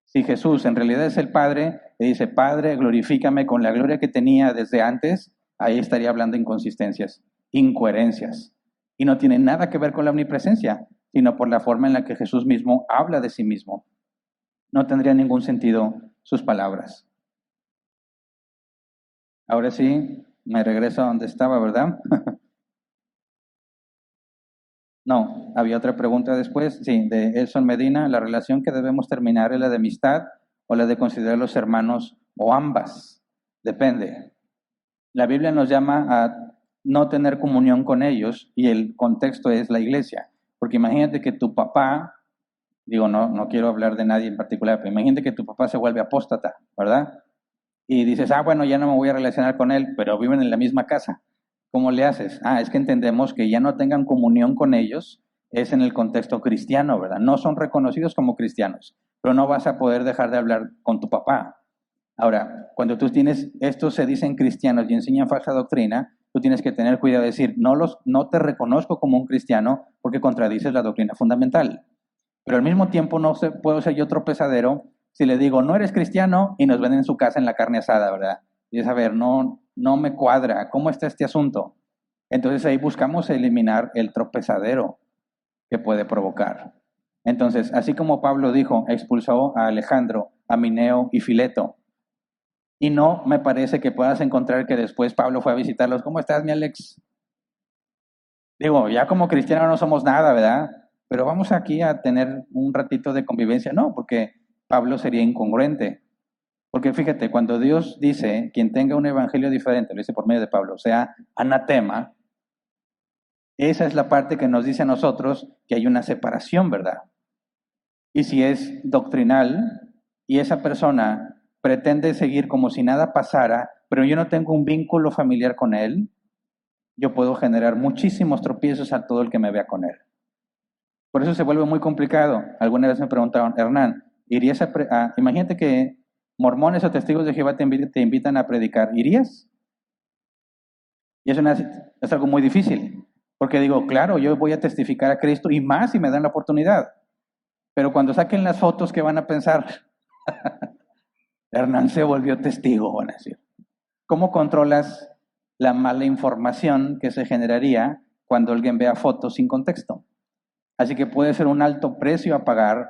Si Jesús en realidad es el Padre, le dice, Padre, glorifícame con la gloria que tenía desde antes, ahí estaría hablando de inconsistencias, incoherencias. Y no tiene nada que ver con la omnipresencia, sino por la forma en la que Jesús mismo habla de sí mismo. No tendría ningún sentido sus palabras. Ahora sí, me regreso a donde estaba, ¿verdad? No, había otra pregunta después. Sí, de Elson Medina, la relación que debemos terminar es la de amistad o la de considerar los hermanos o ambas. Depende. La Biblia nos llama a no tener comunión con ellos y el contexto es la iglesia. Porque imagínate que tu papá, digo, no quiero hablar de nadie en particular, pero imagínate que tu papá se vuelve apóstata, ¿verdad? Y dices, bueno, ya no me voy a relacionar con él, pero viven en la misma casa. ¿Cómo le haces? Es que entendemos que ya no tengan comunión con ellos, es en el contexto cristiano, ¿verdad? No son reconocidos como cristianos, pero no vas a poder dejar de hablar con tu papá. Ahora, cuando tú tienes, estos se dicen cristianos y enseñan falsa doctrina, tú tienes que tener cuidado de decir, no te reconozco como un cristiano porque contradices la doctrina fundamental. Pero al mismo tiempo puedo ser yo tropezadero si le digo, no eres cristiano y nos ven en su casa en la carne asada, ¿verdad? Y es, a ver, no me cuadra, ¿cómo está este asunto? Entonces ahí buscamos eliminar el tropezadero que puede provocar. Entonces, así como Pablo dijo, expulsó a Alejandro, a Mineo y Fileto, y no me parece que puedas encontrar que después Pablo fue a visitarlos, ¿cómo estás, mi Alex? Digo, ya como cristiano no somos nada, ¿verdad? Pero vamos aquí a tener un ratito de convivencia, no, porque Pablo sería incongruente. Porque fíjate, cuando Dios dice, quien tenga un evangelio diferente, lo dice por medio de Pablo, o sea, anatema, esa es la parte que nos dice a nosotros que hay una separación, ¿verdad? Y si es doctrinal y esa persona pretende seguir como si nada pasara, pero yo no tengo un vínculo familiar con él, yo puedo generar muchísimos tropiezos a todo el que me vea con él. Por eso se vuelve muy complicado. Alguna vez me preguntaron, Hernán, ¿irías imagínate que mormones o testigos de Jehová te invitan a predicar, ¿irías? Y es algo muy difícil, porque digo, claro, yo voy a testificar a Cristo y más si me dan la oportunidad. Pero cuando saquen las fotos, ¿qué van a pensar? Hernán se volvió testigo, van a decir. ¿Cómo controlas la mala información que se generaría cuando alguien vea fotos sin contexto? Así que puede ser un alto precio a pagar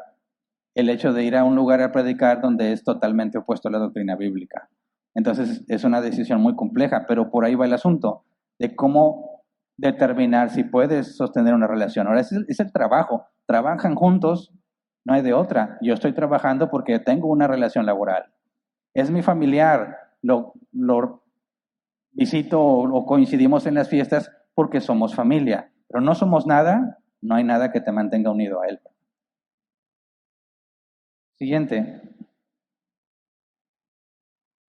el hecho de ir a un lugar a predicar donde es totalmente opuesto a la doctrina bíblica. Entonces es una decisión muy compleja, pero por ahí va el asunto de cómo determinar si puedes sostener una relación. Ahora es el trabajo, trabajan juntos, no hay de otra. Yo estoy trabajando porque tengo una relación laboral. Es mi familiar, lo visito o coincidimos en las fiestas porque somos familia, pero no somos nada, no hay nada que te mantenga unido a él. Siguiente.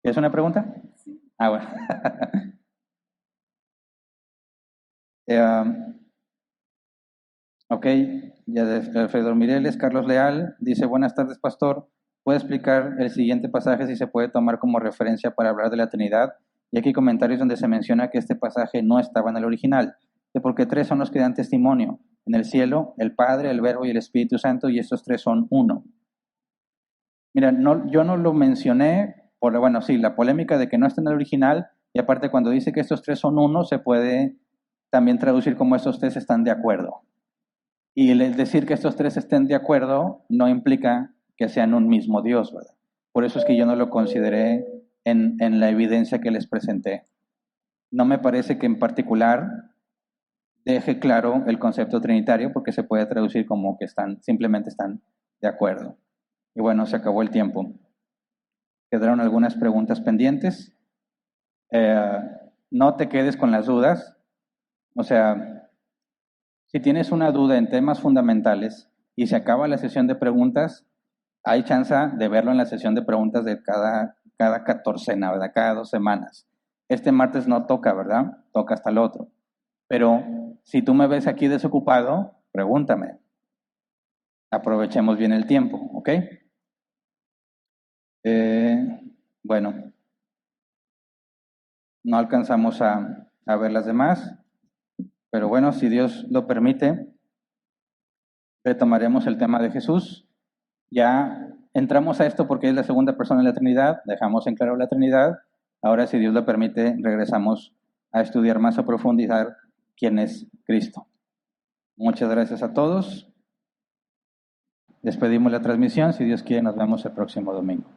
¿Es una pregunta? Ah, bueno. Ok, ya de Alfredo Mireles, Carlos Leal, dice, buenas tardes, pastor. ¿Puede explicar el siguiente pasaje si se puede tomar como referencia para hablar de la Trinidad? Y aquí hay comentarios donde se menciona que este pasaje no estaba en el original, de porque tres son los que dan testimonio. En el cielo, el Padre, el Verbo y el Espíritu Santo, y estos tres son uno. Mira, yo no lo mencioné, bueno, sí, la polémica de que no está en el original, y aparte cuando dice que estos tres son uno, se puede también traducir como estos tres están de acuerdo. Y el decir que estos tres estén de acuerdo no implica que sean un mismo Dios, ¿verdad? Por eso es que yo no lo consideré en la evidencia que les presenté. No me parece que en particular deje claro el concepto trinitario, porque se puede traducir como que simplemente están de acuerdo. Y bueno, se acabó el tiempo. Quedaron algunas preguntas pendientes. No te quedes con las dudas. O sea, si tienes una duda en temas fundamentales y se acaba la sesión de preguntas, hay chance de verlo en la sesión de preguntas de cada catorcena, ¿verdad? Cada 2 semanas. Este martes no toca, ¿verdad? Toca hasta el otro. Pero si tú me ves aquí desocupado, pregúntame. Aprovechemos bien el tiempo, ¿ok? Bueno, no alcanzamos a ver las demás, pero bueno, si Dios lo permite, retomaremos el tema de Jesús. Ya entramos a esto porque es la segunda persona de la Trinidad, dejamos en claro la Trinidad. Ahora, si Dios lo permite, regresamos a estudiar más, a profundizar quién es Cristo. Muchas gracias a todos. Despedimos la transmisión. Si Dios quiere, nos vemos el próximo domingo.